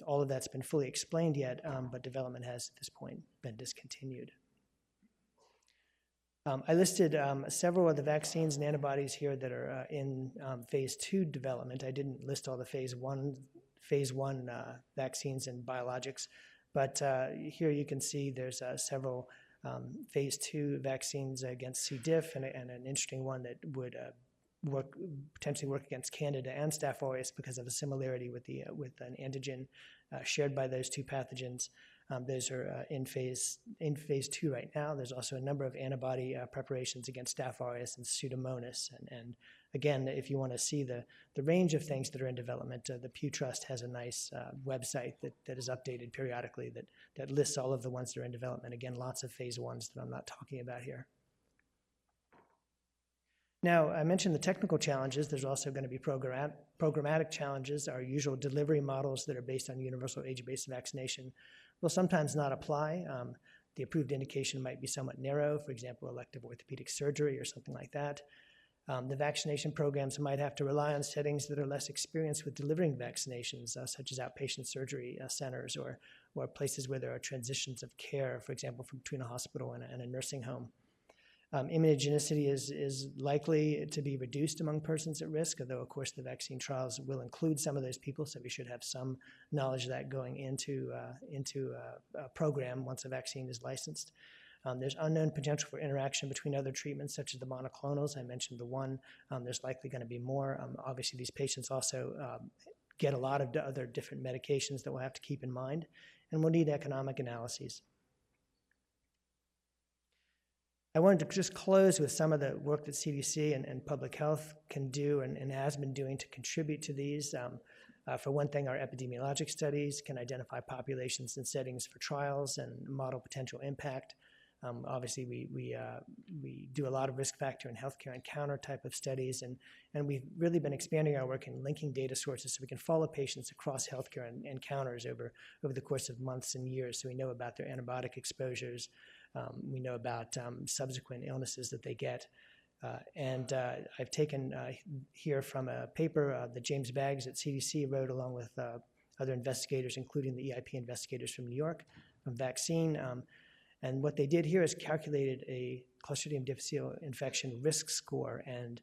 all of that's been fully explained yet, but development has at this point been discontinued. I listed several of the vaccines and antibodies here that are in phase 2 development. I didn't list all the phase 1 vaccines and biologics, but here you can see there's several phase 2 vaccines against C. diff and an interesting one that would potentially work against Candida and Staph aureus because of a similarity with an antigen shared by those two pathogens. Those are in phase 2 right now. There's also a number of antibody preparations against Staph aureus and Pseudomonas. And again, if you want to see the range of things that are in development, the Pew Trust has a nice website that is updated periodically that lists all of the ones that are in development. Again, lots of phase 1s that I'm not talking about here. Now, I mentioned the technical challenges. There's also going to be programmatic challenges. Our usual delivery models that are based on universal age-based vaccination will sometimes not apply. The approved indication might be somewhat narrow, for example, elective orthopedic surgery or something like that. The vaccination programs might have to rely on settings that are less experienced with delivering vaccinations, such as outpatient surgery centers or places where there are transitions of care, for example, from between a hospital and a nursing home. Immunogenicity is likely to be reduced among persons at risk, although, of course, the vaccine trials will include some of those people, so we should have some knowledge of that going into a program once a vaccine is licensed. There's unknown potential for interaction between other treatments, such as the monoclonals. I mentioned the one. There's likely going to be more. Obviously, these patients also get a lot of other different medications that we'll have to keep in mind, and we'll need economic analyses. I wanted to just close with some of the work that CDC and public health can do and has been doing to contribute to these. For one thing, our epidemiologic studies can identify populations and settings for trials and model potential impact. Obviously, we do a lot of risk factor and healthcare encounter type of studies, and we've really been expanding our work in linking data sources so we can follow patients across healthcare encounters over the course of months and years, so we know about their antibiotic exposures. We know about subsequent illnesses that they get. And I've taken here from a paper that James Baggs at CDC wrote along with other investigators, including the EIP investigators from New York, from vaccine. And what they did here is calculated a Clostridium difficile infection risk score. And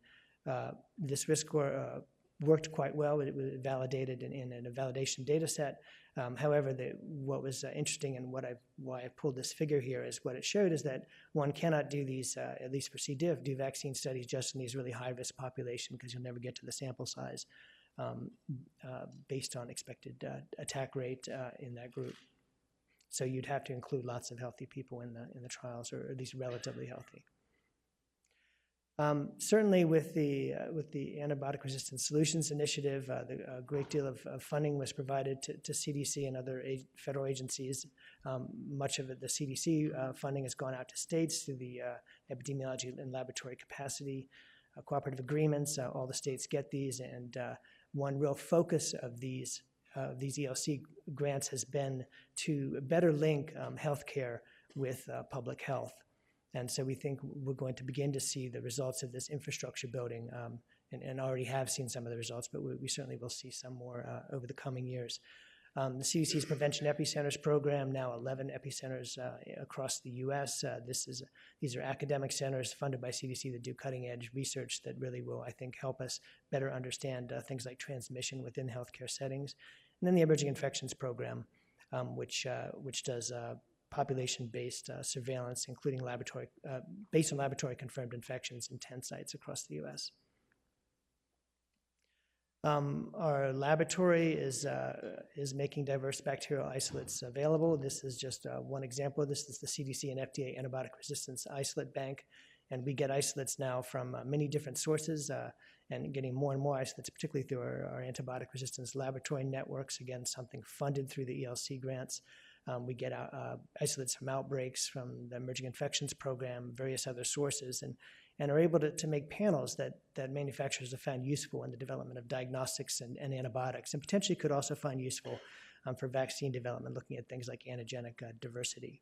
this risk score worked quite well. It was validated in a validation data set. However, what was interesting and why I pulled this figure here is what it showed is that one cannot do these, at least for C. diff, do vaccine studies just in these really high-risk population because you'll never get to the sample size based on expected attack rate in that group. So you'd have to include lots of healthy people in the trials, or at least relatively healthy. Certainly with the Antibiotic Resistant Solutions Initiative, a great deal of funding was provided to CDC and other federal agencies. Much of the CDC funding has gone out to states through the epidemiology and laboratory capacity cooperative agreements. All the states get these, and one real focus of these ELC grants has been to better link healthcare with public health. And so we think we're going to begin to see the results of this infrastructure building, and already have seen some of the results, but we certainly will see some more over the coming years. The CDC's Prevention Epicenters program, now 11 epicenters across the U.S. These are academic centers funded by CDC that do cutting-edge research that really will, I think, help us better understand things like transmission within healthcare settings. And then the Emerging Infections program, which does population-based surveillance, including based on laboratory-confirmed infections in 10 sites across the U.S. Our laboratory is making diverse bacterial isolates available. This is just one example. This is the CDC and FDA Antibiotic Resistance Isolate Bank, and we get isolates now from many different sources and getting more and more isolates, particularly through our antibiotic resistance laboratory networks, again, something funded through the ELC grants. We get isolates from outbreaks, from the Emerging Infections program, various other sources, and are able to make panels that manufacturers have found useful in the development of diagnostics and antibiotics, and potentially could also find useful for vaccine development, looking at things like antigenic diversity.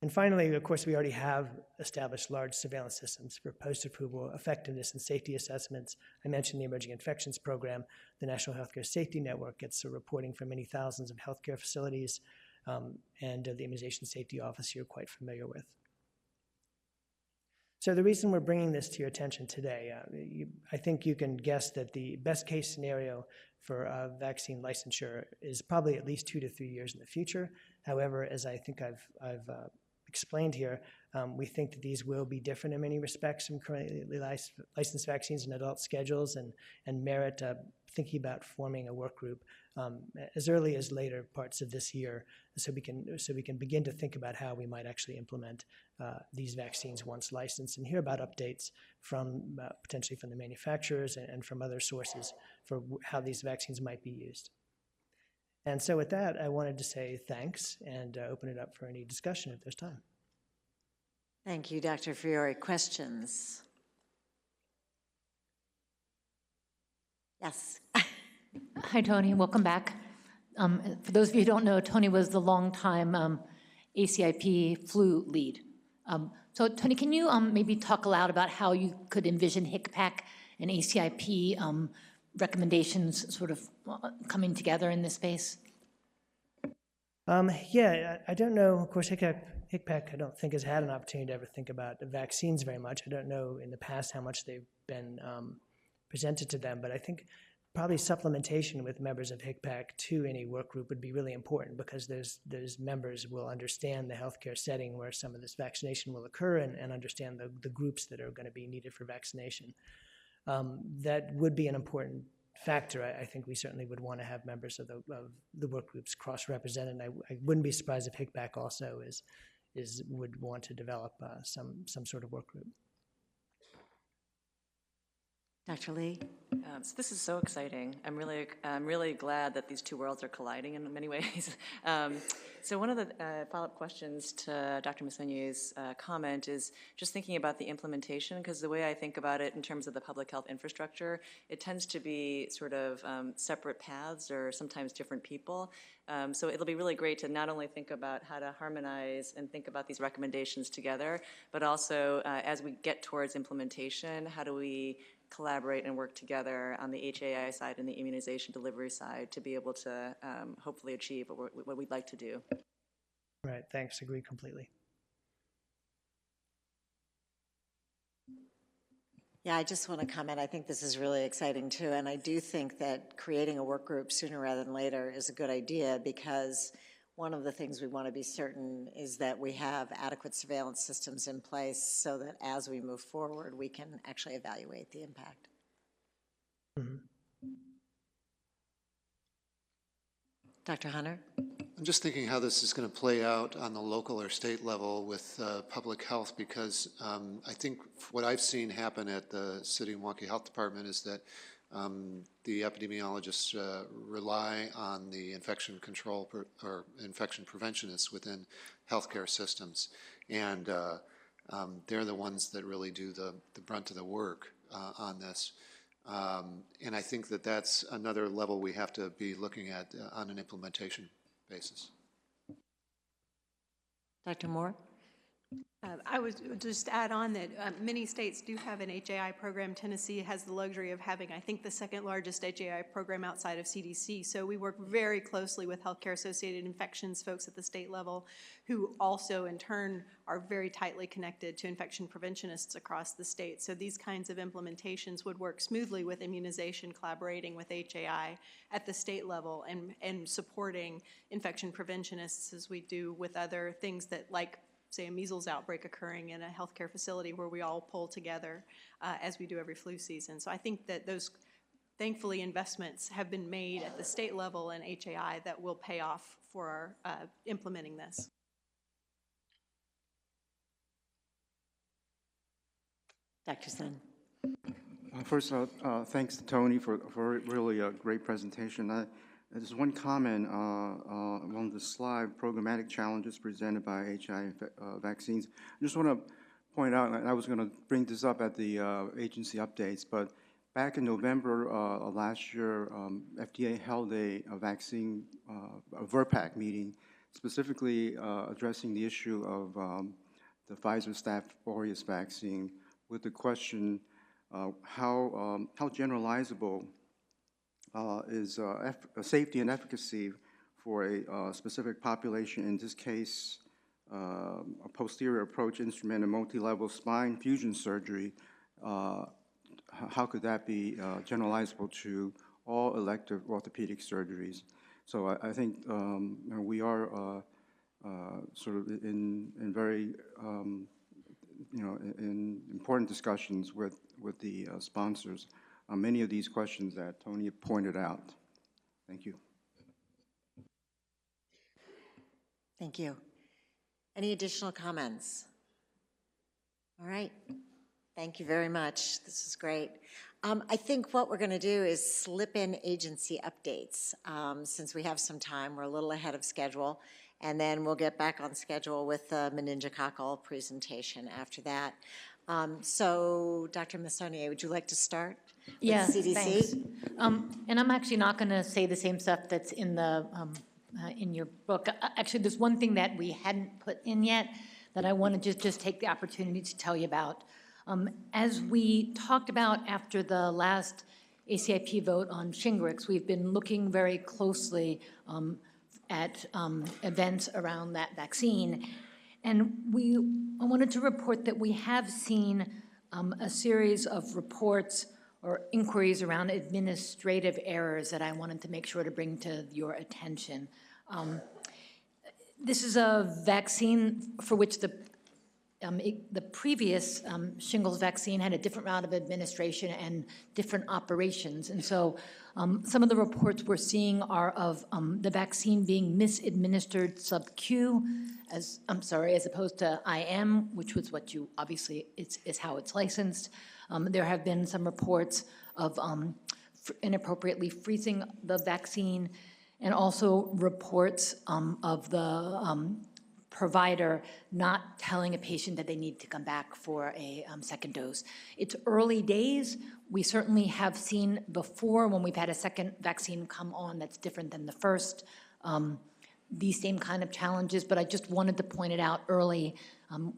And finally, of course, we already have established large surveillance systems for post-approval effectiveness and safety assessments. I mentioned the Emerging Infections program. The National Healthcare Safety Network gets reporting from many thousands of healthcare facilities, and the Immunization Safety Office you're quite familiar with. So the reason we're bringing this to your attention today, I think you can guess that the best case scenario for vaccine licensure is probably at least 2 to 3 years in the future. However, as I think I've explained here, we think that these will be different in many respects from currently licensed vaccines and adult schedules, and merit thinking about forming a work group as early as later parts of this year, so we can begin to think about how we might actually implement these vaccines once licensed, and hear about updates from potentially from the manufacturers and from other sources for how these vaccines might be used. And so with that, I wanted to say thanks and open it up for any discussion if there's time. Thank you, Dr. Fiore. Questions? Yes. Hi, Tony. Welcome back. For those of you who don't know, Tony was the longtime ACIP flu lead. So, Tony, can you maybe talk aloud about how you could envision HICPAC and ACIP recommendations sort of coming together in this space? Yeah, I don't know. Of course, HICPAC, I don't think, has had an opportunity to ever think about the vaccines very much. I don't know in the past how much they've been presented to them, but I think probably supplementation with members of HICPAC to any work group would be really important, because those members will understand the healthcare setting where some of this vaccination will occur, and understand the groups that are going to be needed for vaccination. That would be an important factor. I think we certainly would want to have members of the work groups cross-represented. I wouldn't be surprised if HICPAC also would want to develop some sort of work group. Dr. Lee? So this is so exciting. I'm really glad that these two worlds are colliding in many ways. So one of the follow-up questions to Dr. Messonniers' comment is just thinking about the implementation, because the way I think about it in terms of the public health infrastructure, it tends to be sort of separate paths or sometimes different people. So it'll be really great to not only think about how to harmonize and think about these recommendations together, but also as we get towards implementation, how do we collaborate and work together on the HAI side and the immunization delivery side to be able to hopefully achieve what we'd like to do. Right, thanks, agree completely. Yeah, I just want to comment. I think this is really exciting too, and I do think that creating a work group sooner rather than later is a good idea, because one of the things we want to be certain is that we have adequate surveillance systems in place so that as we move forward, we can actually evaluate the impact. Dr. Hunter? I'm just thinking how this is going to play out on the local or state level with public health, because I think what I've seen happen at the City of Milwaukee Health Department is that the epidemiologists rely on the infection control or infection preventionists within healthcare systems, and they're the ones that really do the brunt of the work on this. And I think that that's another level we have to be looking at on an implementation basis. Dr. Moore? I would just add on that many states do have an HAI program. Tennessee has the luxury of having, I think, the second largest HAI program outside of CDC. So we work very closely with healthcare-associated infections folks at the state level, who also, in turn, are very tightly connected to infection preventionists across the state. So these kinds of implementations would work smoothly with immunization, collaborating with HAI at the state level, and supporting infection preventionists as we do with other things that, like, say, a measles outbreak occurring in a healthcare facility where we all pull together as we do every flu season. So I think that those, thankfully, investments have been made at the state level and HAI that will pay off for our implementing this. Dr. Sen. First, thanks to Tony for really a great presentation. There's one comment on the slide, programmatic challenges presented by HI vaccines. I just want to point out, and I was going to bring this up at the agency updates, but back in November last year, FDA held a vaccine, a VRBPAC meeting, specifically addressing the issue of the Pfizer Staph aureus vaccine, with the question how generalizable is safety and efficacy for a specific population, in this case, a posterior approach instrument and multi-level spine fusion surgery. How could that be generalizable to all elective orthopedic surgeries? So I think we are sort of in very in important discussions with the sponsors on many of these questions that Tony pointed out. Thank you. Thank you. Any additional comments? All right. Thank you very much. This is great. I think what we're going to do is slip in agency updates. Since we have some time, we're a little ahead of schedule, and then we'll get back on schedule with the meningococcal presentation after that. So, Dr. Messonnier, would you like to start with CDC? Thanks. And I'm actually not going to say the same stuff that's in the in your book. Actually, there's one thing that we hadn't put in yet that I want to just take the opportunity to tell you about. As we talked about after the last ACIP vote on Shingrix, we've been looking very closely at events around that vaccine. And I wanted to report that we have seen a series of reports or inquiries around administrative errors that I wanted to make sure to bring to your attention. This is a vaccine for which the previous shingles vaccine had a different route of administration and different operations. And so some of the reports we're seeing are of the vaccine being misadministered sub-Q, as opposed to IM, which was what you, obviously, is how it's licensed. There have been some reports of inappropriately freezing the vaccine, and also reports of the provider not telling a patient that they need to come back for a second dose. It's early days. We certainly have seen before, when we've had a second vaccine come on that's different than the first, these same kind of challenges, but I just wanted to point it out early.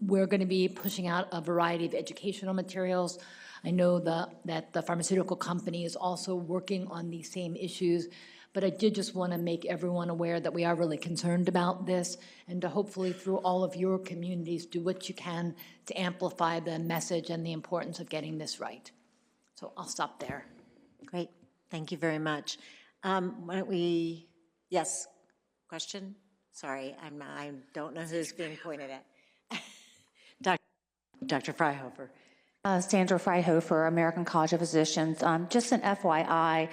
We're going to be pushing out a variety of educational materials. I know that the pharmaceutical company is also working on these same issues, but I did just want to make everyone aware that we are really concerned about this, and to hopefully, through all of your communities, do what you can to amplify the message and the importance of getting this right. So I'll stop there. Great, thank you very much. Why don't we, yes, question? Sorry, I don't know who's being pointed at. Dr. Freihofer. Sandra Freihofer, American College of Physicians. Just an FYI,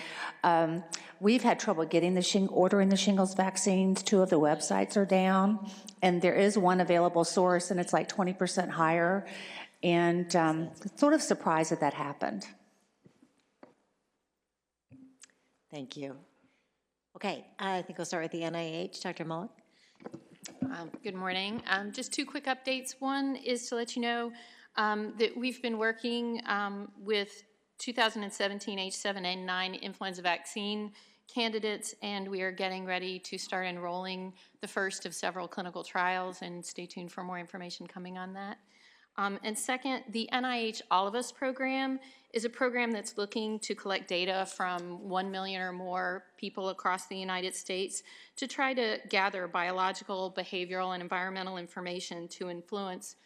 we've had trouble getting ordering the shingles vaccines. 2 of the websites are down, and there is one available source, and it's like 20% higher. And sort of surprised that happened. Thank you. Okay, I think we'll start with the NIH. Dr. Mullock. Good morning. Just 2 quick updates. One is to let you know that we've been working with 2017 H7N9 influenza vaccine candidates, and we are getting ready to start enrolling the first of several clinical trials, and stay tuned for more information coming on that. And second, the NIH All of Us program is a program that's looking to collect data from 1 million or more people across the United States to try to gather biological, behavioral, and environmental information to influence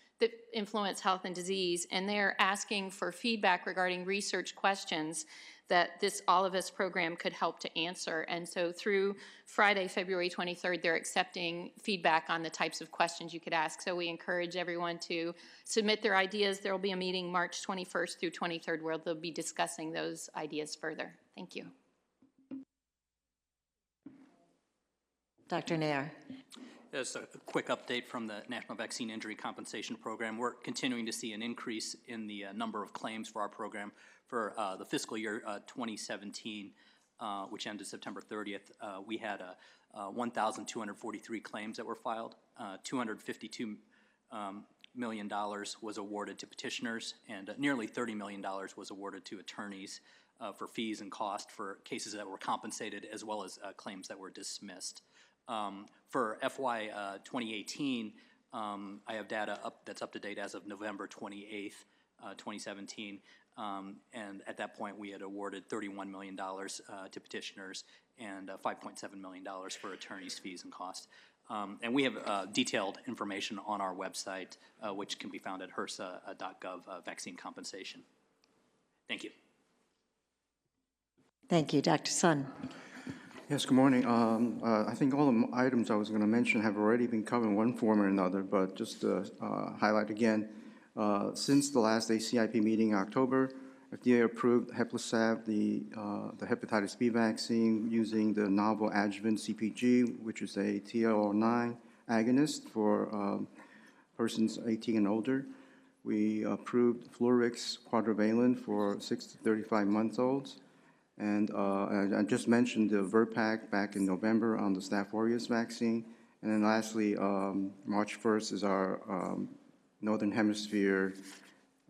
health and disease. And they're asking for feedback regarding research questions that this All of Us program could help to answer. And so through Friday, February 23rd, they're accepting feedback on the types of questions you could ask. So we encourage everyone to submit their ideas. There will be a meeting March 21st through 23rd where they'll be discussing those ideas further. Thank you. Dr. Nair. Just a quick update from the National Vaccine Injury Compensation Program. We're continuing to see an increase in the number of claims for our program. For the fiscal year 2017, which ended September 30th, we had 1,243 claims that were filed. $252 million was awarded to petitioners, and nearly $30 million was awarded to attorneys for fees and cost for cases that were compensated, as well as claims that were dismissed. For FY 2018, I have data that's up to date as of November 28th, 2017. And at that point, we had awarded $31 million to petitioners and $5.7 million for attorneys' fees and costs. And we have detailed information on our website, which can be found at hrsa.gov, vaccine compensation. Thank you. Thank you. Dr. Sun. Yes, good morning. I think all the items I was going to mention have already been covered in one form or another, but just to highlight again, since the last ACIP meeting in October, FDA approved Heplisab, the hepatitis B vaccine, using the novel adjuvant CpG, which is a TL09 agonist for persons 18 and older. We approved Fluarix quadrivalent for 6 to 35-month-olds. And I just mentioned the Verpac back in November on the Staph aureus vaccine. And then lastly, March 1st is our Northern Hemisphere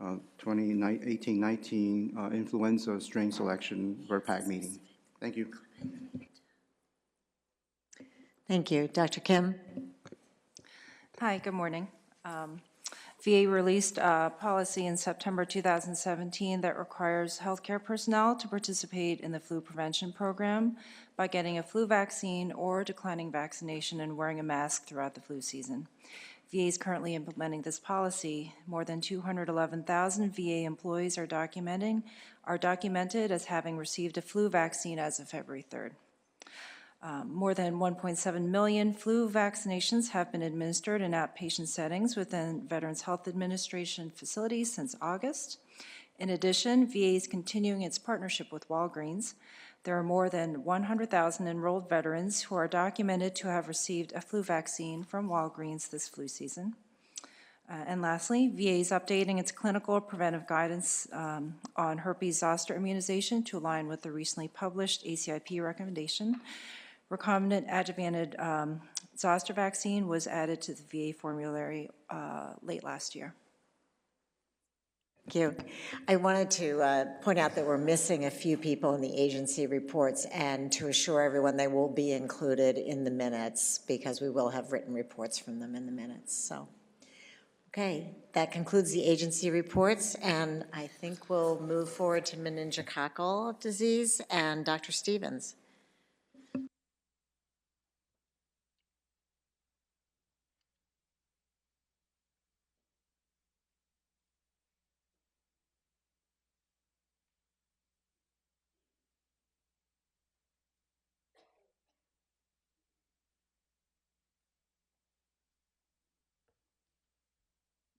2018-19 influenza strain selection Verpac meeting. Thank you. Thank you. Dr. Kim? Hi, good morning. VA released a policy in September 2017 that requires healthcare personnel to participate in the flu prevention program by getting a flu vaccine or declining vaccination and wearing a mask throughout the flu season. VA is currently implementing this policy. More than 211,000 VA employees are documented as having received a flu vaccine as of February 3rd. More than 1.7 million flu vaccinations have been administered in outpatient settings within Veterans Health Administration facilities since August. In addition, VA is continuing its partnership with Walgreens. There are more than 100,000 enrolled veterans who are documented to have received a flu vaccine from Walgreens this flu season. And lastly, VA is updating its clinical preventive guidance on herpes zoster immunization to align with the recently published ACIP recommendation. Recombinant adjuvanted zoster vaccine was added to the VA formulary late last year. Thank you. I wanted to point out that we're missing a few people in the agency reports, and to assure everyone they will be included in the minutes because we will have written reports from them in the minutes. So, okay, that concludes the agency reports, and I think we'll move forward to meningococcal disease and Dr. Stevens.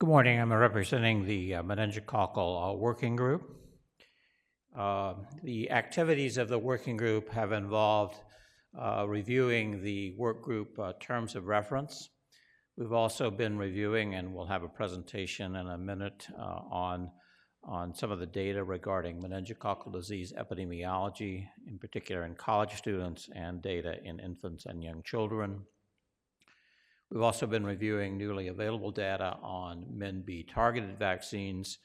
Good morning. I'm representing the meningococcal working group. The activities of the working group have involved reviewing the work group terms of reference. We've also been reviewing, and we'll have a presentation in a minute on some of the data regarding meningococcal disease epidemiology, in particular in college students, and data in infants and young children. We've also been reviewing newly available data on MenB-targeted vaccines,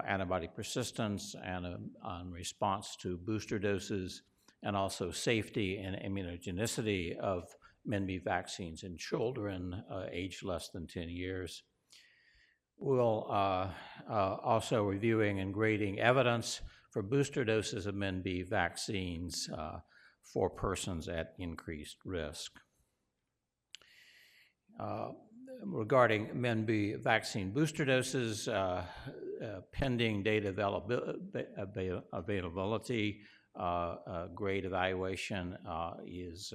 antibody persistence, and on response to booster doses, and also safety and immunogenicity of MenB vaccines in children aged less than 10 years. We'll also reviewing and grading evidence for booster doses of MenB vaccines for persons at increased risk. Regarding MenB vaccine booster doses, pending data availability, grade evaluation is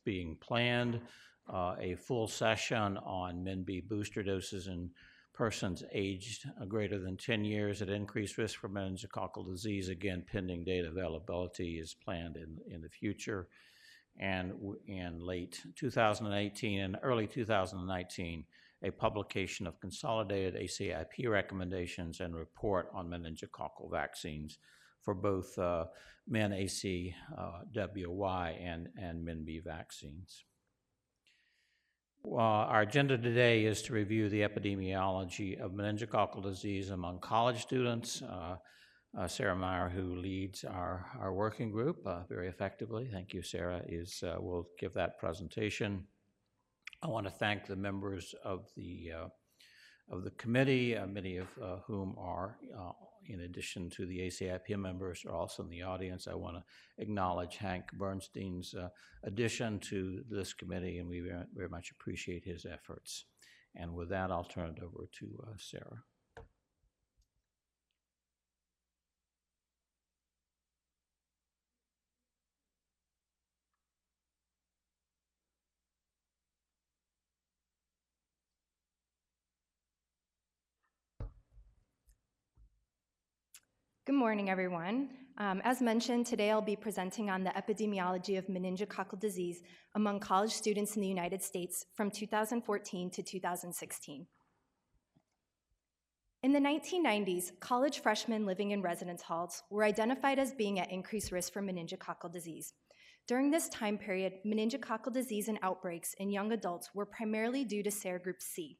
being planned. A full session on MenB booster doses in persons aged greater than 10 years at increased risk for meningococcal disease, again, pending data availability, is planned in the future. And in late 2018 and early 2019, a publication of consolidated ACIP recommendations and report on meningococcal vaccines for both MenACWY and MenB vaccines. Our agenda today is to review the epidemiology of meningococcal disease among college students. Sarah Meyer, who leads our working group very effectively, thank you, Sarah, will give that presentation. I want to thank the members of the committee, many of whom are, in addition to the ACIP members, are also in the audience. I want to acknowledge Hank Bernstein's addition to this committee, and we very much appreciate his efforts. And with that, I'll turn it over to Sarah. Good morning, everyone. As mentioned, today I'll be presenting on the epidemiology of meningococcal disease among college students in the United States from 2014 to 2016. In the 1990s, college freshmen living in residence halls were identified as being at increased risk for meningococcal disease. During this time period, meningococcal disease and outbreaks in young adults were primarily due to serogroup C.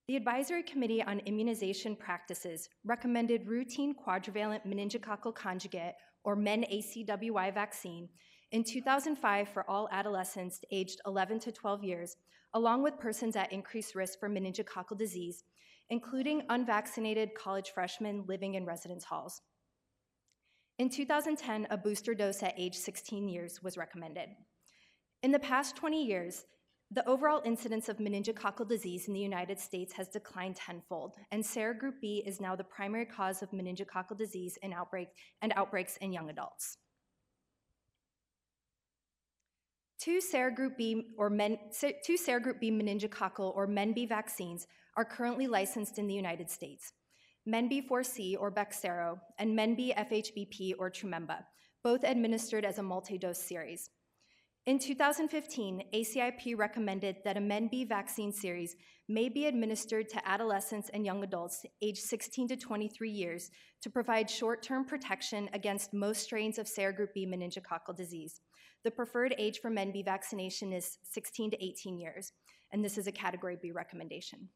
The Advisory Committee on Immunization Practices recommended routine quadrivalent meningococcal conjugate, or MenACWY vaccine, in 2005 for all adolescents aged 11 to 12 years, along with persons at increased risk for meningococcal disease, including unvaccinated college freshmen living in residence halls. In 2010, a booster dose at age 16 years was recommended. In the past 20 years, the overall incidence of meningococcal disease in the United States has declined tenfold, and serogroup B is now the primary cause of meningococcal disease and outbreaks in young adults. Two serogroup B meningococcal or MenB vaccines are currently licensed in the United States: MenB4C or Bexsero and MenB FHBP or Trumemba, both administered as a multi-dose series. In 2015, ACIP recommended that a MenB vaccine series may be administered to adolescents and young adults aged 16 to 23 years to provide short-term protection against most strains of serogroup B meningococcal disease. The preferred age for MenB vaccination is 16 to 18 years, and this is a Category B recommendation.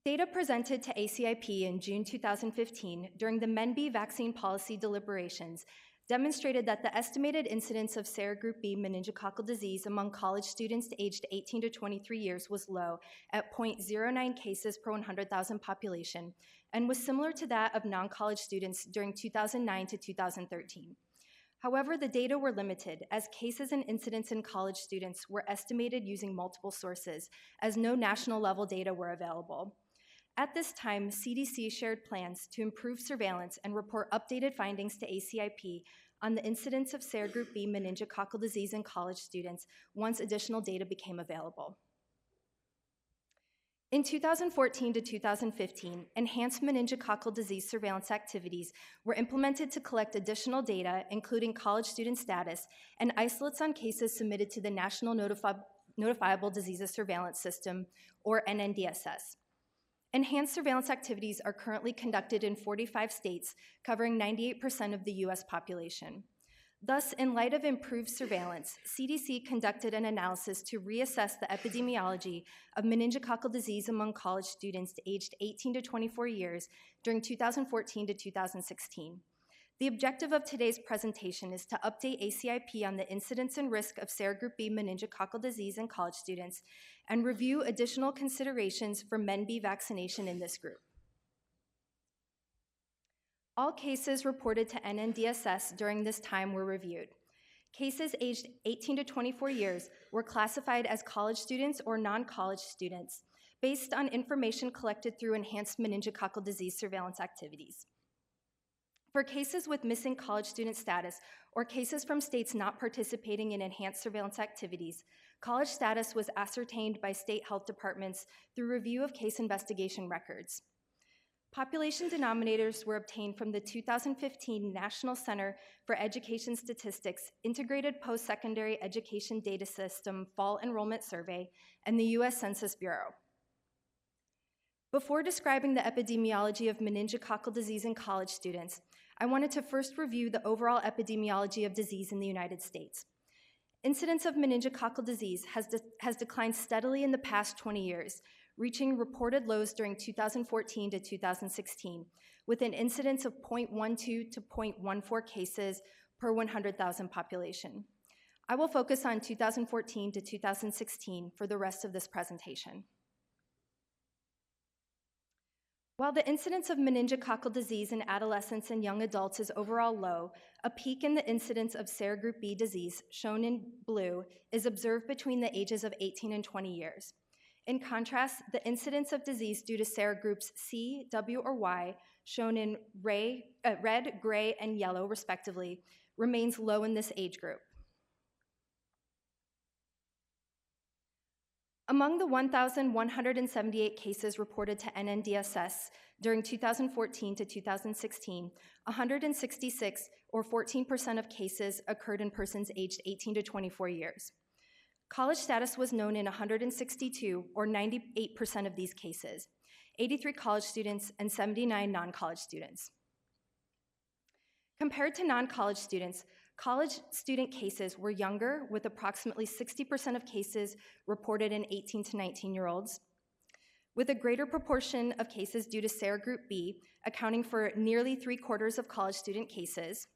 Data presented to ACIP in June 2015 during the MenB vaccine policy deliberations demonstrated that the estimated incidence of serogroup B meningococcal disease among college students aged 18 to 23 years was low at 0.09 cases per 100,000 population and was similar to that of non-college students during 2009 to 2013. However, the data were limited as cases and incidents in college students were estimated using multiple sources as no national level data were available. At this time, CDC shared plans to improve surveillance and report updated findings to ACIP on the incidence of Ser Group B meningococcal disease in college students once additional data became available. In 2014 to 2015, enhanced meningococcal disease surveillance activities were implemented to collect additional data, including college student status and isolates on cases submitted to the National Notifiable Diseases Surveillance System, or NNDSS. Enhanced surveillance activities are currently conducted in 45 states, covering 98% of the US population. Thus, in light of improved surveillance, CDC conducted an analysis to reassess the epidemiology of meningococcal disease among college students aged 18 to 24 years during 2014 to 2016. The objective of today's presentation is to update ACIP on the incidence and risk of Ser Group B meningococcal disease in college students and review additional considerations for Men-B vaccination in this group. All cases reported to NNDSS during this time were reviewed. Cases aged 18 to 24 years were classified as college students or non-college students based on information collected through enhanced meningococcal disease surveillance activities. For cases with missing college student status or cases from states not participating in enhanced surveillance activities, college status was ascertained by state health departments through review of case investigation records. Population denominators were obtained from the 2015 National Center for Education Statistics Integrated Post-Secondary Education Data System Fall Enrollment Survey and the U.S. Census Bureau. Before describing the epidemiology of meningococcal disease in college students, I wanted to first review the overall epidemiology of disease in the United States. Incidence of meningococcal disease has declined steadily in the past 20 years, reaching reported lows during 2014 to 2016, with an incidence of 0.12 to 0.14 cases per 100,000 population. I will focus on 2014 to 2016 for the rest of this presentation. While the incidence of meningococcal disease in adolescents and young adults is overall low, a peak in the incidence of Ser Group B disease, shown in blue, is observed between the ages of 18 and 20 years. In contrast, the incidence of disease due to Ser groups C, W, or Y, shown in red, gray, and yellow respectively, remains low in this age group. Among the 1,178 cases reported to NNDSS during 2014 to 2016, 166, or 14% of cases, occurred in persons aged 18 to 24 years. College status was known in 162, or 98% of these cases, 83 college students and 79 non-college students. Compared to non-college students, college student cases were younger, with approximately 60% of cases reported in 18 to 19-year-olds, with a greater proportion of cases due to Ser Group B, accounting for nearly 3/4 of college student cases.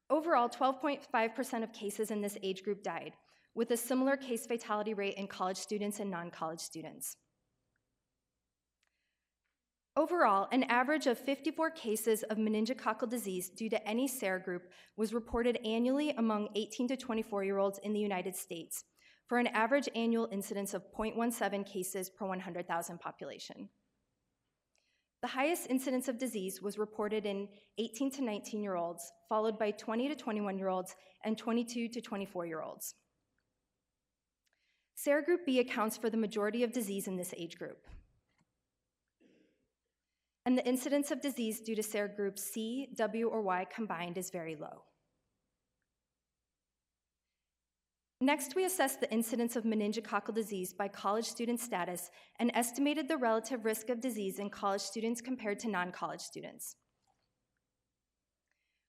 Overall, 12.5% of cases in this age group died, with a similar case fatality rate in college students and non-college students. Overall, an average of 54 cases of meningococcal disease due to any Ser group was reported annually among 18 to 24-year-olds in the United States, for an average annual incidence of 0.17 cases per 100,000 population. The highest incidence of disease was reported in 18 to 19-year-olds, followed by 20 to 21-year-olds and 22 to 24-year-olds. Ser Group B accounts for the majority of disease in this age group. And the incidence of disease due to Ser groups C, W, or Y combined is very low. Next, we assessed the incidence of meningococcal disease by college student status and estimated the relative risk of disease in college students compared to non-college students.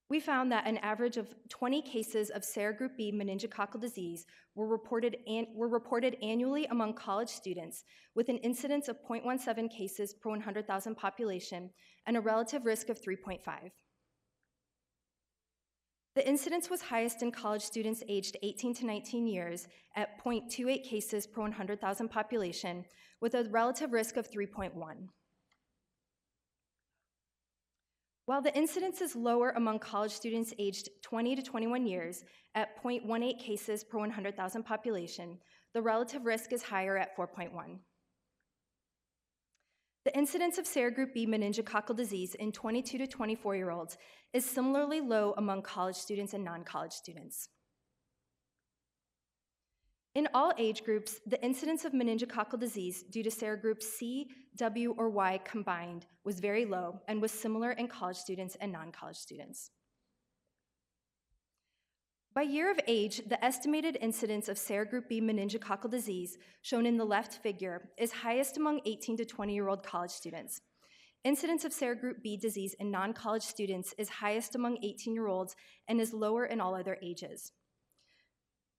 We found that an average of 20 cases of Ser Group B meningococcal disease were reported annually among college students, with an incidence of 0.17 cases per 100,000 population and a relative risk of 3.5. The incidence was highest in college students aged 18 to 19 years at 0.28 cases per 100,000 population, with a relative risk of 3.1. While the incidence is lower among college students aged 20 to 21 years at 0.18 cases per 100,000 population, the relative risk is higher at 4.1. The incidence of serogroup B meningococcal disease in 22 to 24-year-olds is similarly low among college students and non-college students. In all age groups, the incidence of meningococcal disease due to serogroups C, W, or Y combined was very low and was similar in college students and non-college students. By year of age, the estimated incidence of serogroup B meningococcal disease, shown in the left figure, is highest among 18 to 20-year-old college students. Incidence of serogroup B disease in non-college students is highest among 18-year-olds and is lower in all other ages.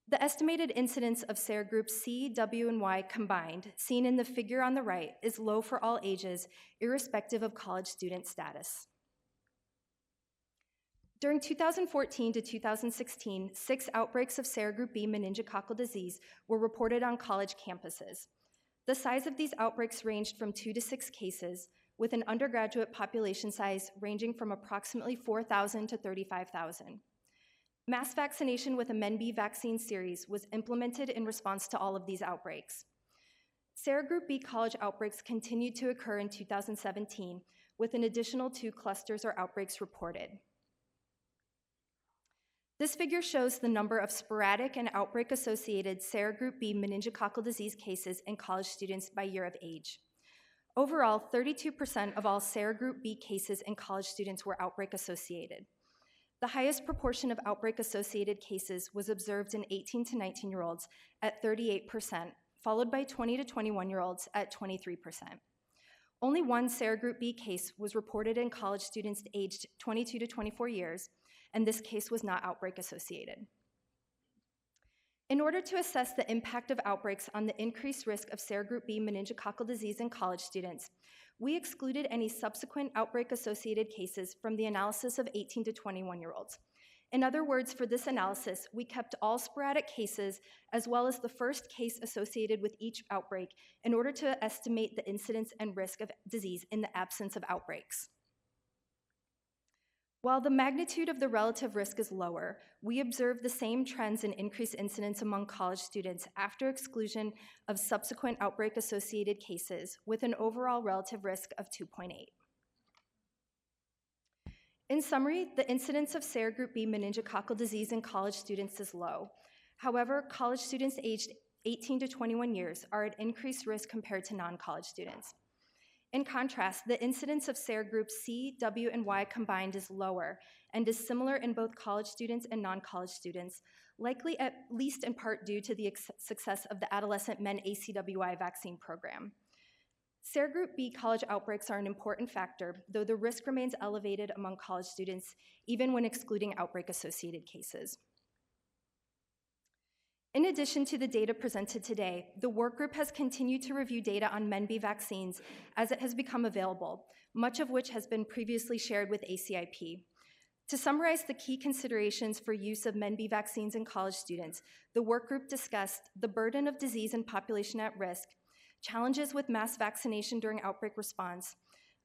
The estimated incidence of serogroups C, W, and Y combined, seen in the figure on the right, is low for all ages, irrespective of college student status. During 2014 to 2016, 6 outbreaks of serogroup B meningococcal disease were reported on college campuses. The size of these outbreaks ranged from 2 to 6 cases, with an undergraduate population size ranging from approximately 4,000 to 35,000. Mass vaccination with a MenB vaccine series was implemented in response to all of these outbreaks. Serogroup B college outbreaks continued to occur in 2017, with an additional 2 clusters or outbreaks reported. This figure shows the number of sporadic and outbreak-associated serogroup B meningococcal disease cases in college students by year of age. Overall, 32% of all serogroup B cases in college students were outbreak-associated. The highest proportion of outbreak-associated cases was observed in 18 to 19-year-olds at 38%, followed by 20 to 21-year-olds at 23%. Only one serogroup B case was reported in college students aged 22 to 24 years, and this case was not outbreak-associated. In order to assess the impact of outbreaks on the increased risk of serogroup B meningococcal disease in college students, we excluded any subsequent outbreak-associated cases from the analysis of 18 to 21-year-olds. In other words, for this analysis, we kept all sporadic cases as well as the first case associated with each outbreak in order to estimate the incidence and risk of disease in the absence of outbreaks. While the magnitude of the relative risk is lower, we observe the same trends in increased incidence among college students after exclusion of subsequent outbreak-associated cases, with an overall relative risk of 2.8. In summary, the incidence of serogroup B meningococcal disease in college students is low. However, college students aged 18 to 21 years are at increased risk compared to non-college students. In contrast, the incidence of serogroups C, W, and Y combined is lower and is similar in both college students and non-college students, likely at least in part due to the success of the adolescent men ACWI vaccine program. Serogroup B college outbreaks are an important factor, though the risk remains elevated among college students, even when excluding outbreak-associated cases. In addition to the data presented today, the work group has continued to review data on MenB vaccines as it has become available, much of which has been previously shared with ACIP. To summarize the key considerations for use of MenB vaccines in college students, the work group discussed the burden of disease in population at risk, challenges with mass vaccination during outbreak response,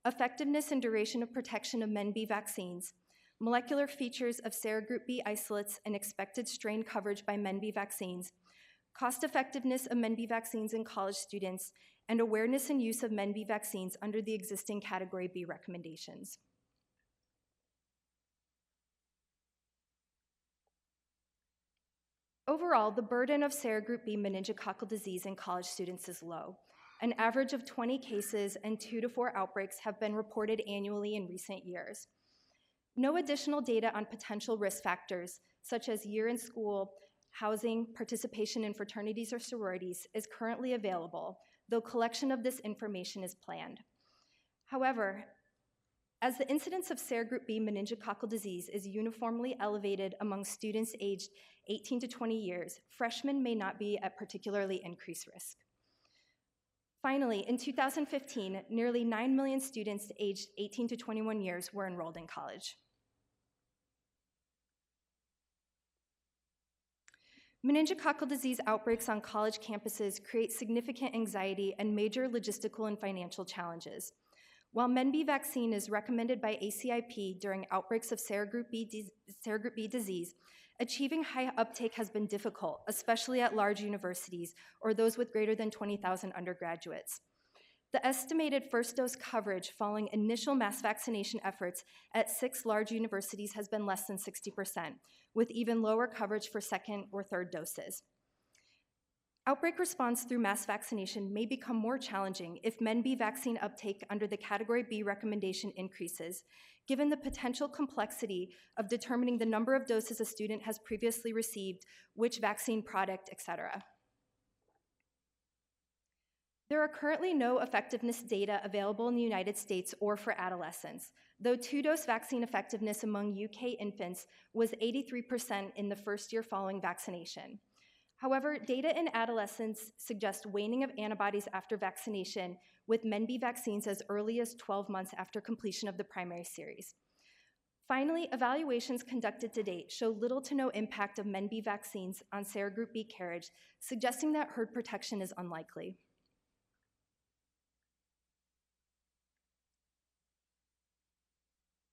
effectiveness and duration of protection of MenB vaccines, molecular features of serogroup B isolates and expected strain coverage by MenB vaccines, cost-effectiveness of MenB vaccines in college students, and awareness and use of MenB vaccines under the existing Category B recommendations. Overall, the burden of serogroup B meningococcal disease in college students is low. An average of 20 cases and 2 to 4 outbreaks have been reported annually in recent years. No additional data on potential risk factors, such as year in school, housing, participation in fraternities or sororities, is currently available, though collection of this information is planned. However, as the incidence of serogroup B meningococcal disease is uniformly elevated among students aged 18 to 20 years, freshmen may not be at particularly increased risk. Finally, in 2015, nearly 9 million students aged 18 to 21 years were enrolled in college. Meningococcal disease outbreaks on college campuses create significant anxiety and major logistical and financial challenges. While MenB vaccine is recommended by ACIP during outbreaks of serogroup B disease, achieving high uptake has been difficult, especially at large universities or those with greater than 20,000 undergraduates. The estimated first dose coverage following initial mass vaccination efforts at 6 large universities has been less than 60%, with even lower coverage for second or third doses. Outbreak response through mass vaccination may become more challenging if MenB vaccine uptake under the Category B recommendation increases, given the potential complexity of determining the number of doses a student has previously received, which vaccine product, etc. There are currently no effectiveness data available in the United States or for adolescents, though 2-dose vaccine effectiveness among UK infants was 83% in the first year following vaccination. However, data in adolescents suggest waning of antibodies after vaccination with MenB vaccines as early as 12 months after completion of the primary series. Finally, evaluations conducted to date show little to no impact of MenB vaccines on serogroup B carriage, suggesting that herd protection is unlikely.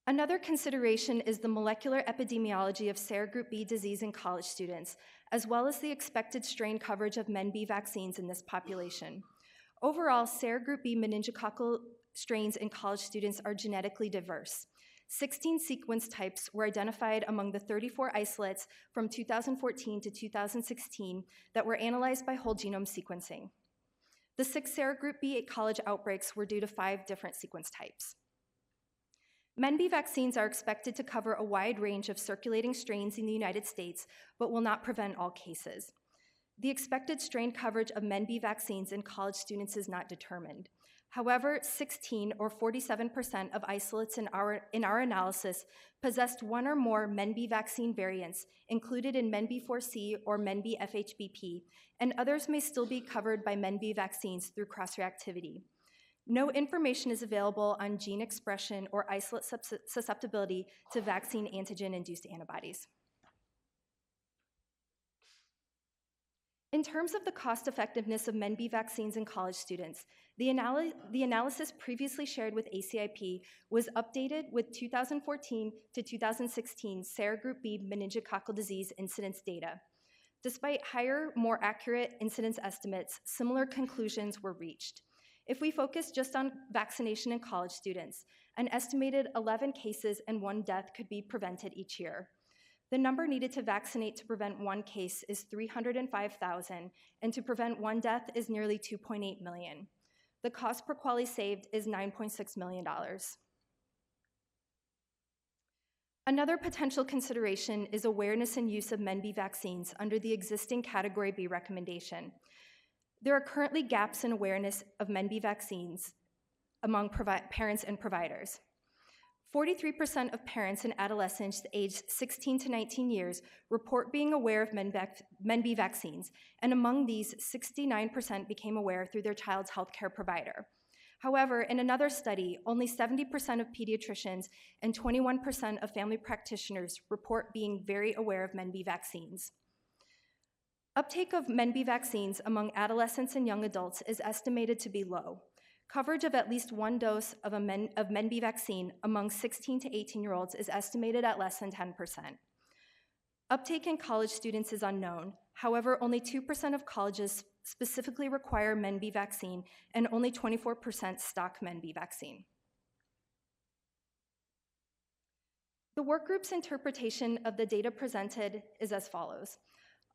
Another consideration is the molecular epidemiology of serogroup B disease in college students, as well as the expected strain coverage of MenB vaccines in this population. Overall, serogroup B meningococcal strains in college students are genetically diverse. 16 sequence types were identified among the 34 isolates from 2014 to 2016 that were analyzed by whole genome sequencing. The 6 serogroup B college outbreaks were due to 5 different sequence types. MenB vaccines are expected to cover a wide range of circulating strains in the United States, but will not prevent all cases. The expected strain coverage of MenB vaccines in college students is not determined. However, 16 or 47% of isolates in our analysis possessed one or more MenB vaccine variants included in MenB4C or MenB FHBP, and others may still be covered by MenB vaccines through cross-reactivity. No information is available on gene expression or isolate susceptibility to vaccine antigen-induced antibodies. In terms of the cost-effectiveness of MenB vaccines in college students, the analysis previously shared with ACIP was updated with 2014 to 2016 serogroup B meningococcal disease incidence data. Despite higher, more accurate incidence estimates, similar conclusions were reached. If we focus just on vaccination in college students, an estimated 11 cases and 1 death could be prevented each year. The number needed to vaccinate to prevent 1 case is 305,000, and to prevent 1 death is nearly 2.8 million. The cost per quality saved is $9.6 million. Another potential consideration is awareness and use of MenB vaccines under the existing Category B recommendation. There are currently gaps in awareness of MenB vaccines among parents and providers. 43% of parents and adolescents aged 16 to 19 years report being aware of MenB vaccines, and among these, 69% became aware through their child's healthcare provider. However, in another study, only 70% of pediatricians and 21% of family practitioners report being very aware of MenB vaccines. Uptake of MenB vaccines among adolescents and young adults is estimated to be low. Coverage of at least 1 dose of MenB vaccine among 16 to 18-year-olds is estimated at less than 10%. Uptake in college students is unknown. However, only 2% of colleges specifically require MenB vaccine, and only 24% stock MenB vaccine. The work group's interpretation of the data presented is as follows.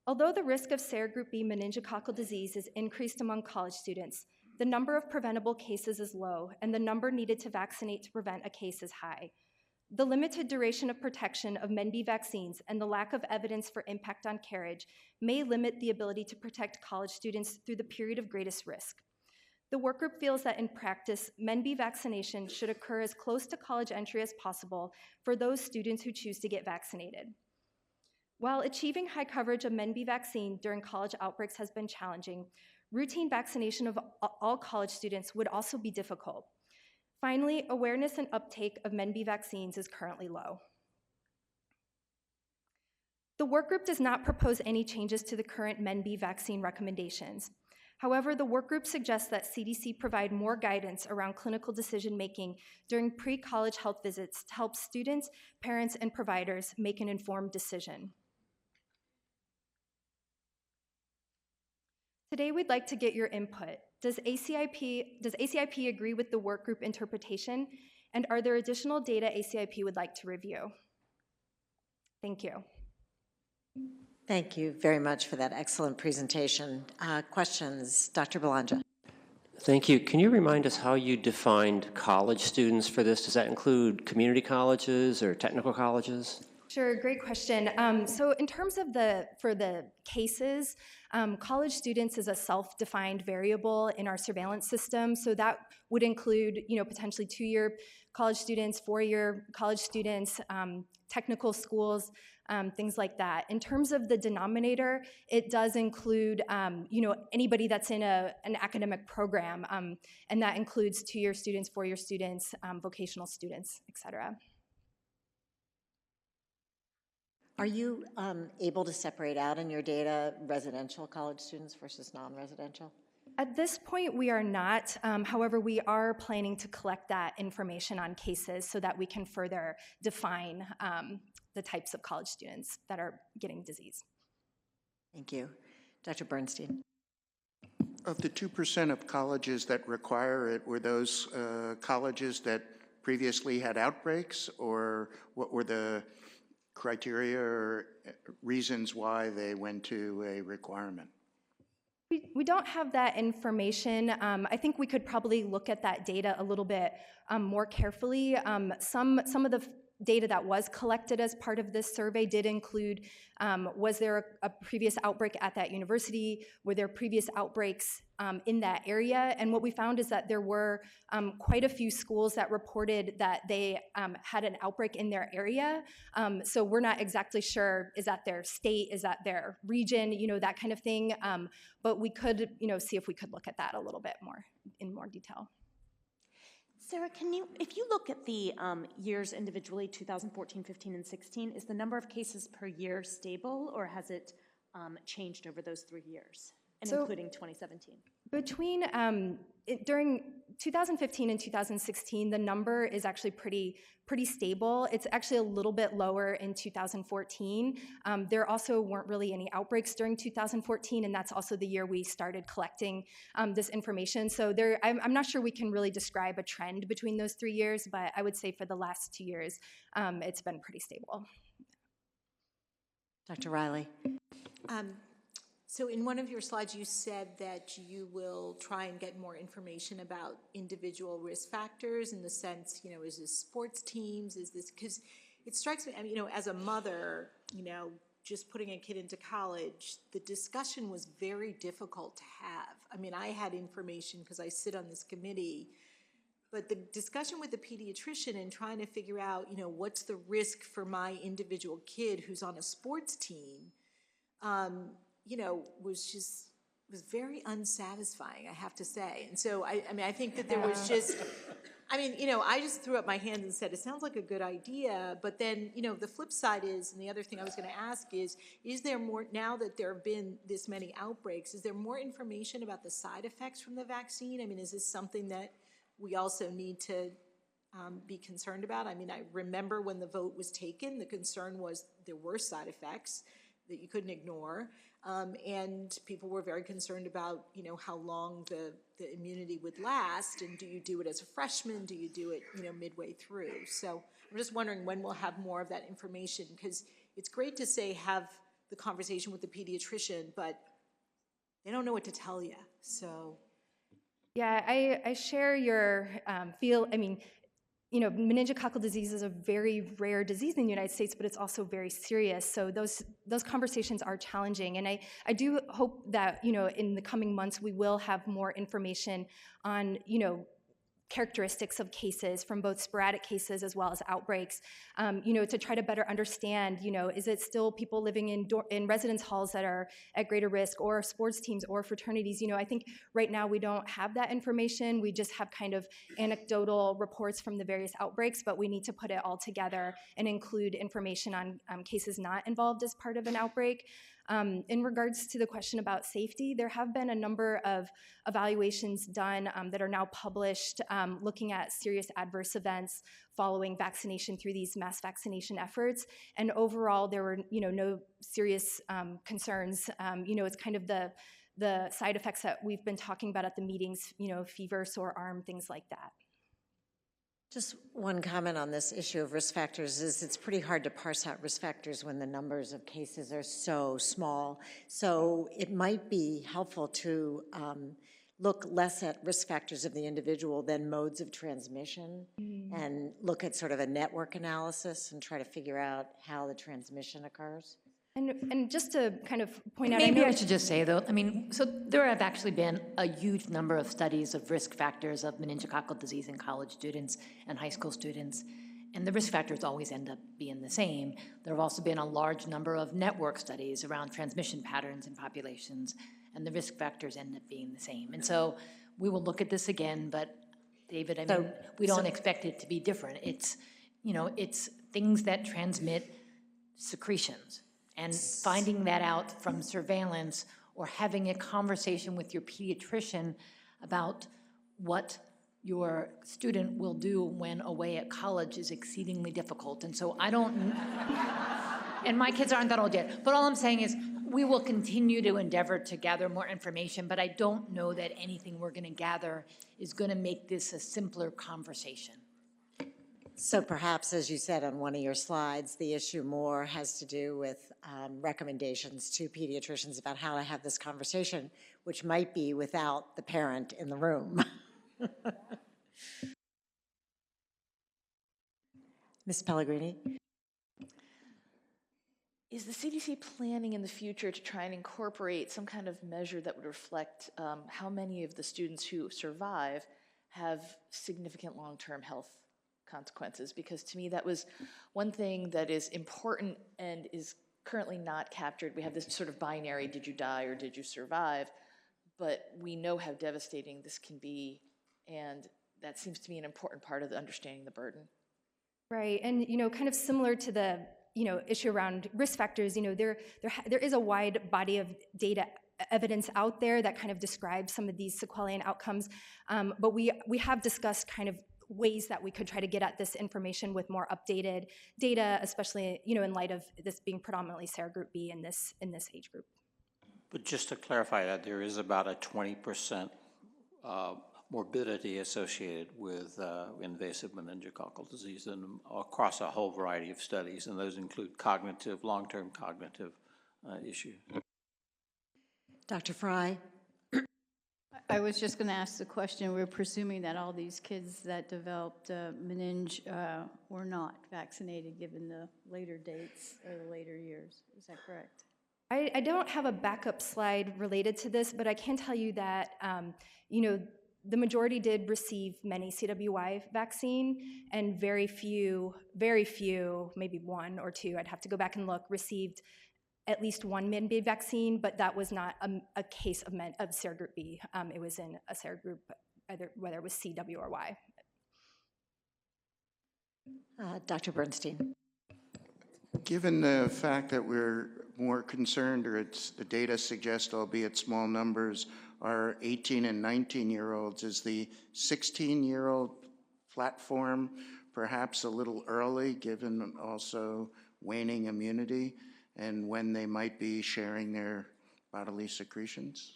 Although the risk of serogroup B meningococcal disease is increased among college students, the number of preventable cases is low, and the number needed to vaccinate to prevent a case is high. The limited duration of protection of MenB vaccines and the lack of evidence for impact on carriage may limit the ability to protect college students through the period of greatest risk. The work group feels that in practice, MenB vaccination should occur as close to college entry as possible for those students who choose to get vaccinated. While achieving high coverage of MenB vaccine during college outbreaks has been challenging, routine vaccination of all college students would also be difficult. Finally, awareness and uptake of MenB vaccines is currently low. The work group does not propose any changes to the current MenB vaccine recommendations. However, the work group suggests that CDC provide more guidance around clinical decision-making during pre-college health visits to help students, parents, and providers make an informed decision. Today, we'd like to get your input. Does ACIP agree with the work group interpretation? And are there additional data ACIP would like to review? Thank you. Thank you very much for that excellent presentation. Questions? Dr. Belongia. Thank you. Can you remind us how you defined college students for this? Does that include community colleges or technical colleges? Sure, great question. So in terms of for the cases, college students is a self-defined variable in our surveillance system. So that would include, potentially 2-year college students, 4-year college students, technical schools, things like that. In terms of the denominator, it does include, anybody that's in an academic program, and that includes 2-year students, 4-year students, vocational students, et cetera. Are you able to separate out in your data residential college students versus non-residential? At this point, we are not. However, we are planning to collect that information on cases so that we can further define the types of college students that are getting disease. Thank you. Dr. Bernstein. Of the 2% of colleges that require it, were those colleges that previously had outbreaks, or what were the criteria or reasons why they went to a requirement? We don't have that information. I think we could probably look at that data a little bit more carefully. Some of the data that was collected as part of this survey did include, was there a previous outbreak at that university? Were there previous outbreaks in that area? And what we found is that there were quite a few schools that reported that they had an outbreak in their area. So we're not exactly sure, is that their state, is that their region, that kind of thing. But we could, see if we could look at that a little bit more in more detail. Sarah, if you look at the years individually, 2014, 15, and 16, is the number of cases per year stable, or has it changed over those 3 years, and including 2017? Between, during 2015 and 2016, the number is actually pretty stable. It's actually a little bit lower in 2014. There also weren't really any outbreaks during 2014, and that's also the year we started collecting this information. So I'm not sure we can really describe a trend between those 3 years, but I would say for the last 2 years, it's been pretty stable. Dr. Riley. So in one of your slides, you said that you will try and get more information about individual risk factors in the sense, is this sports teams? Is this, because it strikes me, as a mother, just putting a kid into college, the discussion was very difficult to have. I had information because I sit on this committee, but the discussion with the pediatrician and trying to figure out, what's the risk for my individual kid who's on a sports team, was very unsatisfying, I have to say. And so, I think that there was just, I just threw up my hands and said, it sounds like a good idea, but then, the flip side is, and the other thing I was gonna ask is there more, now that there have been this many outbreaks, is there more information about the side effects from the vaccine? Is this something that we also need to be concerned about? I remember when the vote was taken, the concern was there were side effects that you couldn't ignore. And people were very concerned about, how long the immunity would last, and do you do it as a freshman? Do you do it, midway through? So I'm just wondering when we'll have more of that information, because it's great to say have the conversation with the pediatrician, but they don't know what to tell you, so. Yeah, I share your meningococcal disease is a very rare disease in the United States, but it's also very serious. So those conversations are challenging. And I do hope that, in the coming months, we will have more information on, characteristics of cases from both sporadic cases as well as outbreaks, to try to better understand, is it still people living in residence halls that are at greater risk, or sports teams or fraternities? I think right now we don't have that information. We just have kind of anecdotal reports from the various outbreaks, but we need to put it all together and include information on cases not involved as part of an outbreak. In regards to the question about safety, there have been a number of evaluations done that are now published looking at serious adverse events following vaccination through these mass vaccination efforts. And overall, there were no serious concerns. It's kind of the the side effects that we've been talking about at the meetings, fever, sore arm, things like that. Just one comment on this issue of risk factors is it's pretty hard to parse out risk factors when the numbers of cases are so small. So it might be helpful to look less at risk factors of the individual than modes of transmission and look at sort of a network analysis and try to figure out how the transmission occurs. And just to kind of point out, Maybe I should just say, though, so there have actually been a huge number of studies of risk factors of meningococcal disease in college students and high school students, and the risk factors always end up being the same. There have also been a large number of network studies around transmission patterns in populations, and the risk factors end up being the same. And so we will look at this again, but David, we don't expect it to be different. It's, it's things that transmit secretions. And finding that out from surveillance or having a conversation with your pediatrician about what your student will do when away at college is exceedingly difficult. And so and my kids aren't that old yet, but all I'm saying is we will continue to endeavor to gather more information, but I don't know that anything we're going to gather is going to make this a simpler conversation. So perhaps, as you said on one of your slides, the issue more has to do with recommendations to pediatricians about how to have this conversation, which might be without the parent in the room. Ms. Pellegrini? Is the CDC planning in the future to try and incorporate some kind of measure that would reflect how many of the students who survive have significant long-term health consequences? Because to me, that was one thing that is important and is currently not captured. We have this sort of binary, did you die or did you survive? But we know how devastating this can be, and that seems to me an important part of the understanding the burden. Right, and kind of similar to the issue around risk factors, there is a wide body of data evidence out there that kind of describes some of these sequelae and outcomes, but we have discussed kind of ways that we could try to get at this information with more updated data, especially in light of this being predominantly serogroup B in this age group. But just to clarify that, there is about a 20% morbidity associated with invasive meningococcal disease and across a whole variety of studies, and those include cognitive, long-term cognitive issues. Dr. Fry? I was just going to ask the question, we're presuming that all these kids that developed meninge were not vaccinated given the later dates or the later years. Is that correct? I don't have a backup slide related to this, but I can tell you that, the majority did receive many CWI vaccine, and very few, maybe one or two, I'd have to go back and look, received at least one MenB vaccine, but that was not a case of serogroup B. It was in a serogroup, whether it was C, W, or Y. Dr. Bernstein. Given the fact that we're more concerned, or the data suggests, albeit small numbers, are 18 and 19-year-olds, is the 16-year-old platform perhaps a little early, given also waning immunity, and when they might be sharing their bodily secretions?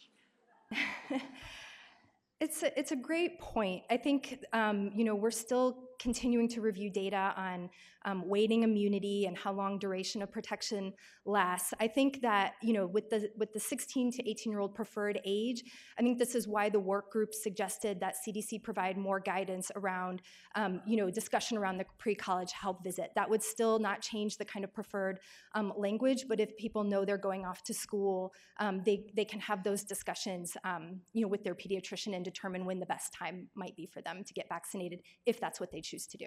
It's a great point. I think we're still continuing to review data on waning immunity and how long duration of protection lasts. I think that with the 16 to 18-year-old preferred age, I think this is why the work group suggested that CDC provide more guidance around discussion around the pre-college health visit. That would still not change the kind of preferred language, but if people know they're going off to school, they can have those discussions with their pediatrician and determine when the best time might be for them to get vaccinated, if that's what they choose to do.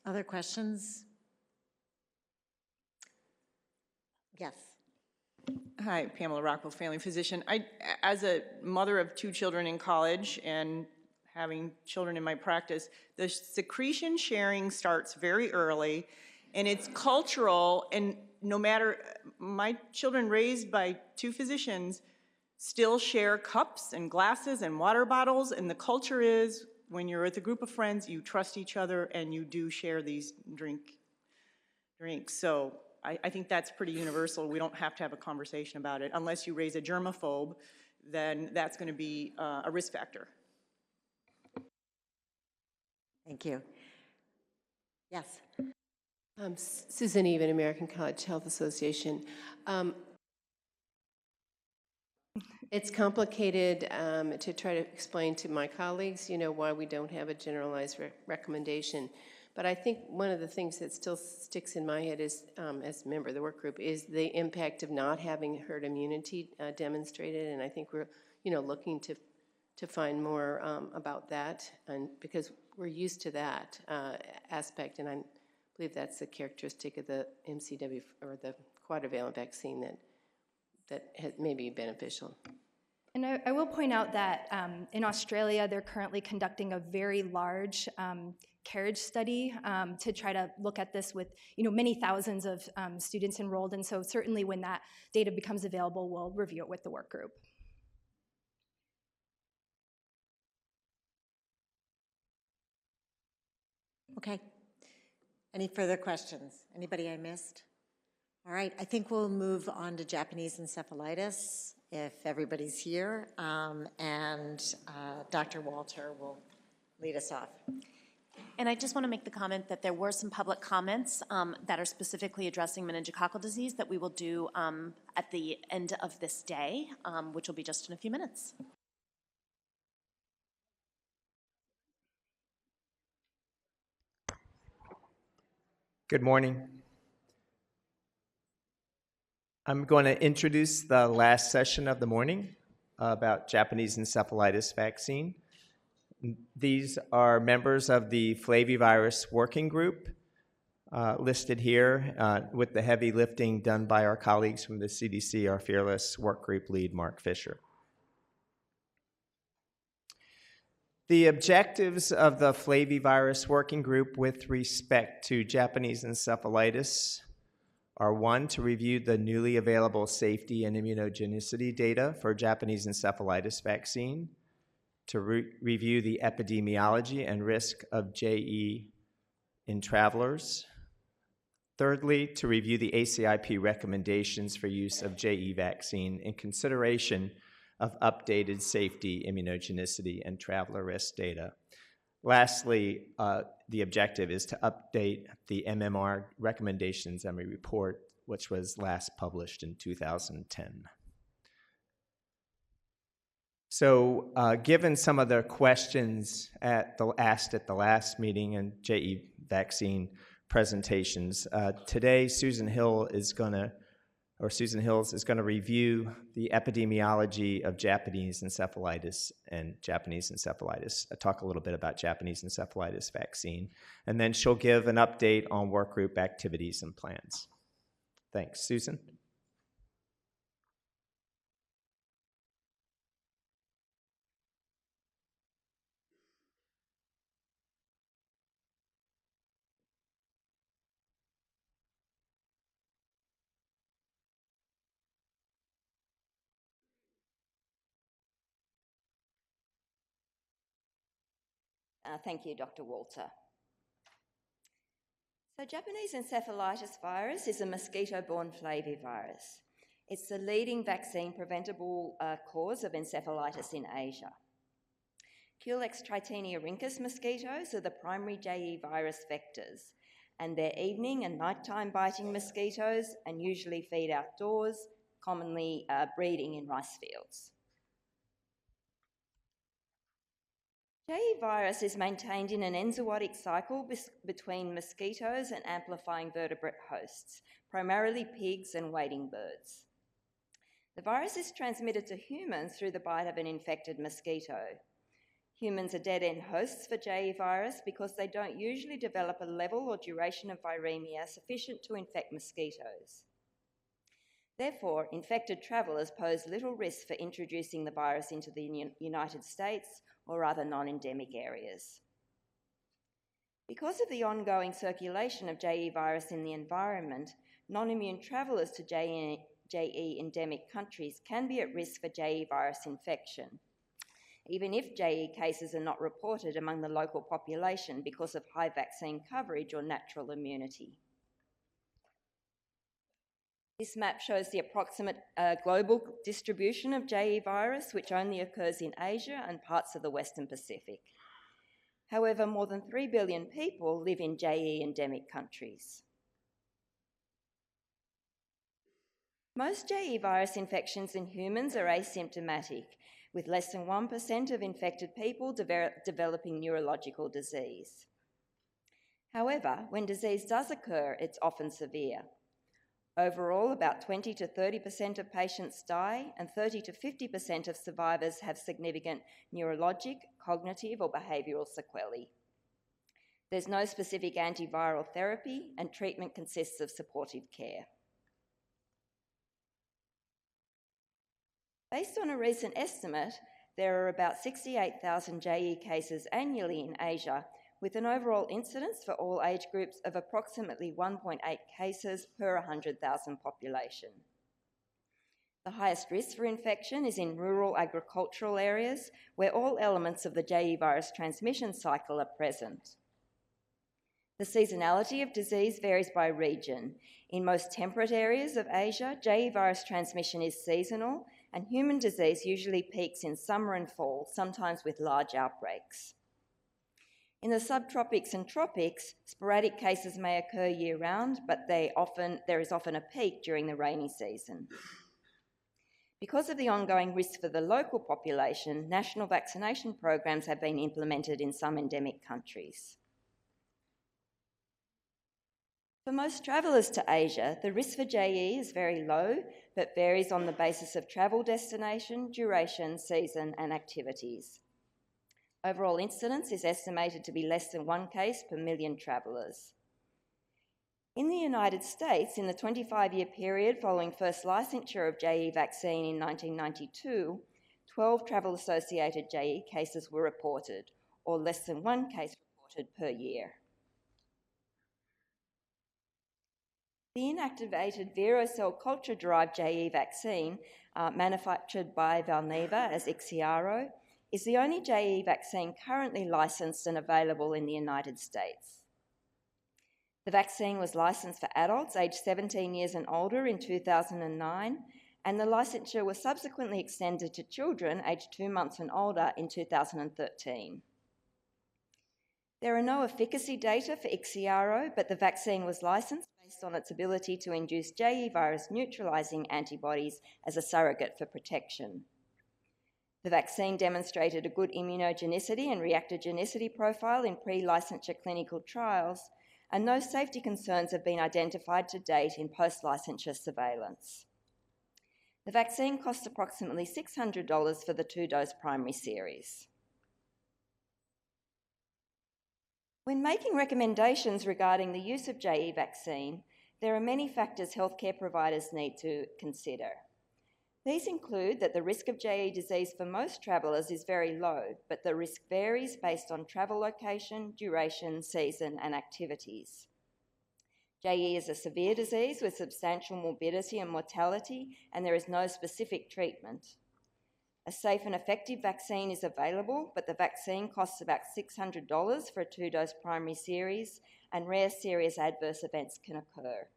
Other questions? Yes. Hi, Pamela Rockwell, family physician. As a mother of 2 children in college and having children in my practice, the secretion sharing starts very early, and it's cultural, and no matter, my children raised by 2 physicians still share cups and glasses and water bottles, and the culture is when you're with a group of friends, you trust each other and you do share these drinks. So I think that's pretty universal. We don't have to have a conversation about it. Unless you raise a germaphobe, then that's going to be a risk factor. Thank you. Yes. Susan Even, American College Health Association. It's complicated to try to explain to my colleagues, why we don't have a generalized recommendation. But I think one of the things that still sticks in my head is, as a member of the work group, is the impact of not having herd immunity demonstrated. And I think we're, looking to find more about that, and because we're used to that aspect, and I believe that's the characteristic of the MCW or the quadrivalent vaccine that may be beneficial. And I will point out that in Australia, they're currently conducting a very large carriage study to try to look at this with many thousands of students enrolled. And so certainly when that data becomes available, we'll review it with the work group. Okay. Any further questions? Anybody I missed? All right, I think we'll move on to Japanese encephalitis if everybody's here, and Dr. Walter will lead us off. And I just want to make the comment that there were some public comments that are specifically addressing meningococcal disease that we will do at the end of this day, which will be just in a few minutes. Good morning. I'm going to introduce the last session of the morning about Japanese encephalitis vaccine. These are members of the flavivirus working group listed here with the heavy lifting done by our colleagues from the CDC, our fearless work group lead, Mark Fisher. The objectives of the flavivirus working group with respect to Japanese encephalitis are: one, to review the newly available safety and immunogenicity data for Japanese encephalitis vaccine, to review the epidemiology and risk of JE in travelers. Thirdly, to review the ACIP recommendations for use of JE vaccine in consideration of updated safety, immunogenicity, and traveler risk data. Lastly, the objective is to update the MMR recommendations and report, which was last published in 2010. So given some of the questions asked at the last meeting and JE vaccine presentations, today Susan Hills is going to review the epidemiology of Japanese encephalitis and Japanese encephalitis. I'll talk a little bit about Japanese encephalitis vaccine, and then she'll give an update on work group activities and plans. Thanks. Susan? Thank you, Dr. Walter. So Japanese encephalitis virus is a mosquito-borne flavivirus. It's the leading vaccine-preventable cause of encephalitis in Asia. Culex triteniorhynchus mosquitoes are the primary JE virus vectors, and they're evening and nighttime biting mosquitoes and usually feed outdoors, commonly breeding in rice fields. JE virus is maintained in an enzootic cycle between mosquitoes and amplifying vertebrate hosts, primarily pigs and wading birds. The virus is transmitted to humans through the bite of an infected mosquito. Humans are dead-end hosts for JE virus because they don't usually develop a level or duration of viremia sufficient to infect mosquitoes. Therefore, infected travellers pose little risk for introducing the virus into the United States or other non-endemic areas. Because of the ongoing circulation of JE virus in the environment, non-immune travellers to JE endemic countries can be at risk for JE virus infection, even if JE cases are not reported among the local population because of high vaccine coverage or natural immunity. This map shows the approximate global distribution of JE virus, which only occurs in Asia and parts of the Western Pacific. However, more than 3 billion people live in JE endemic countries. Most JE virus infections in humans are asymptomatic, with less than 1% of infected people developing neurological disease. However, when disease does occur, it's often severe. Overall, about 20 to 30% of patients die, and 30 to 50% of survivors have significant neurologic, cognitive, or behavioural sequelae. There's no specific antiviral therapy, and treatment consists of supportive care. Based on a recent estimate, there are about 68,000 JE cases annually in Asia, with an overall incidence for all age groups of approximately 1.8 cases per 100,000 population. The highest risk for infection is in rural agricultural areas, where all elements of the JE virus transmission cycle are present. The seasonality of disease varies by region. In most temperate areas of Asia, JE virus transmission is seasonal, and human disease usually peaks in summer and fall, sometimes with large outbreaks. In the subtropics and tropics, sporadic cases may occur year-round, but there is often a peak during the rainy season. Because of the ongoing risk for the local population, national vaccination programs have been implemented in some endemic countries. For most travellers to Asia, the risk for JE is very low, but varies on the basis of travel destination, duration, season, and activities. Overall incidence is estimated to be less than 1 case per million travellers. In the United States, in the 25-year period following first licensure of JE vaccine in 1992, 12 travel-associated JE cases were reported, or less than 1 case reported per year. The inactivated Vero cell culture-derived JE vaccine, manufactured by Valneva as Ixiaro, is the only JE vaccine currently licensed and available in the United States. The vaccine was licensed for adults aged 17 years and older in 2009, and the licensure was subsequently extended to children aged 2 months and older in 2013. There are no efficacy data for Ixiaro, but the vaccine was licensed based on its ability to induce JE virus neutralising antibodies as a surrogate for protection. The vaccine demonstrated a good immunogenicity and reactogenicity profile in pre-licensure clinical trials, and no safety concerns have been identified to date in post-licensure surveillance. The vaccine costs approximately $600 for the 2-dose primary series. When making recommendations regarding the use of JE vaccine, there are many factors healthcare providers need to consider. These include that the risk of JE disease for most travellers is very low, but the risk varies based on travel location, duration, season, and activities. JE is a severe disease with substantial morbidity and mortality, and there is no specific treatment. A safe and effective vaccine is available, but the vaccine costs about $600 for a 2-dose primary series, and rare serious adverse events can occur.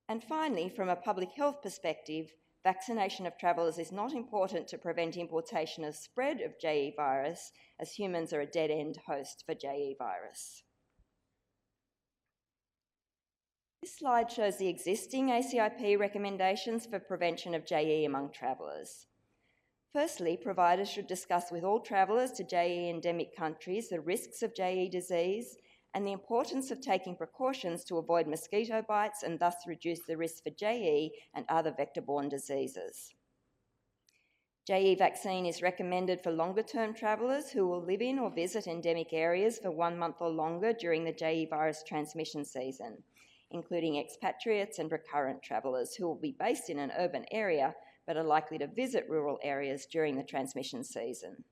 And finally, from a public health perspective, vaccination of travellers is not important to prevent importation of spread of JE virus, as humans are a dead-end host for JE virus. This slide shows the existing ACIP recommendations for prevention of JE among travellers. Firstly, providers should discuss with all travellers to JE endemic countries the risks of JE disease and the importance of taking precautions to avoid mosquito bites and thus reduce the risk for JE and other vector-borne diseases. JE vaccine is recommended for longer-term travellers who will live in or visit endemic areas for 1 month or longer during the JE virus transmission season, including expatriates and recurrent travellers who will be based in an urban area but are likely to visit rural areas during the transmission season.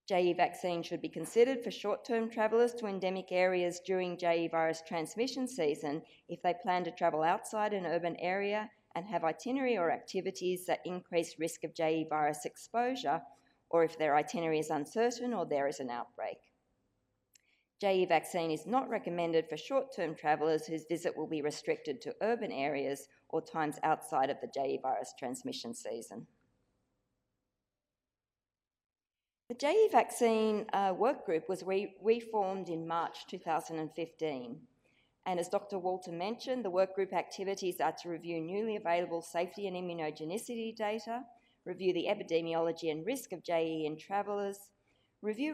JE vaccine should be considered for short-term travellers to endemic areas during JE virus transmission season if they plan to travel outside an urban area and have itinerary or activities that increase risk of JE virus exposure, or if their itinerary is uncertain or there is an outbreak. JE vaccine is not recommended for short-term travellers whose visit will be restricted to urban areas or times outside of the JE virus transmission season. The JE vaccine work group was reformed in March 2015. And as Dr. Walter mentioned, the work group activities are to review newly available safety and immunogenicity data, review the epidemiology and risk of JE in travellers, review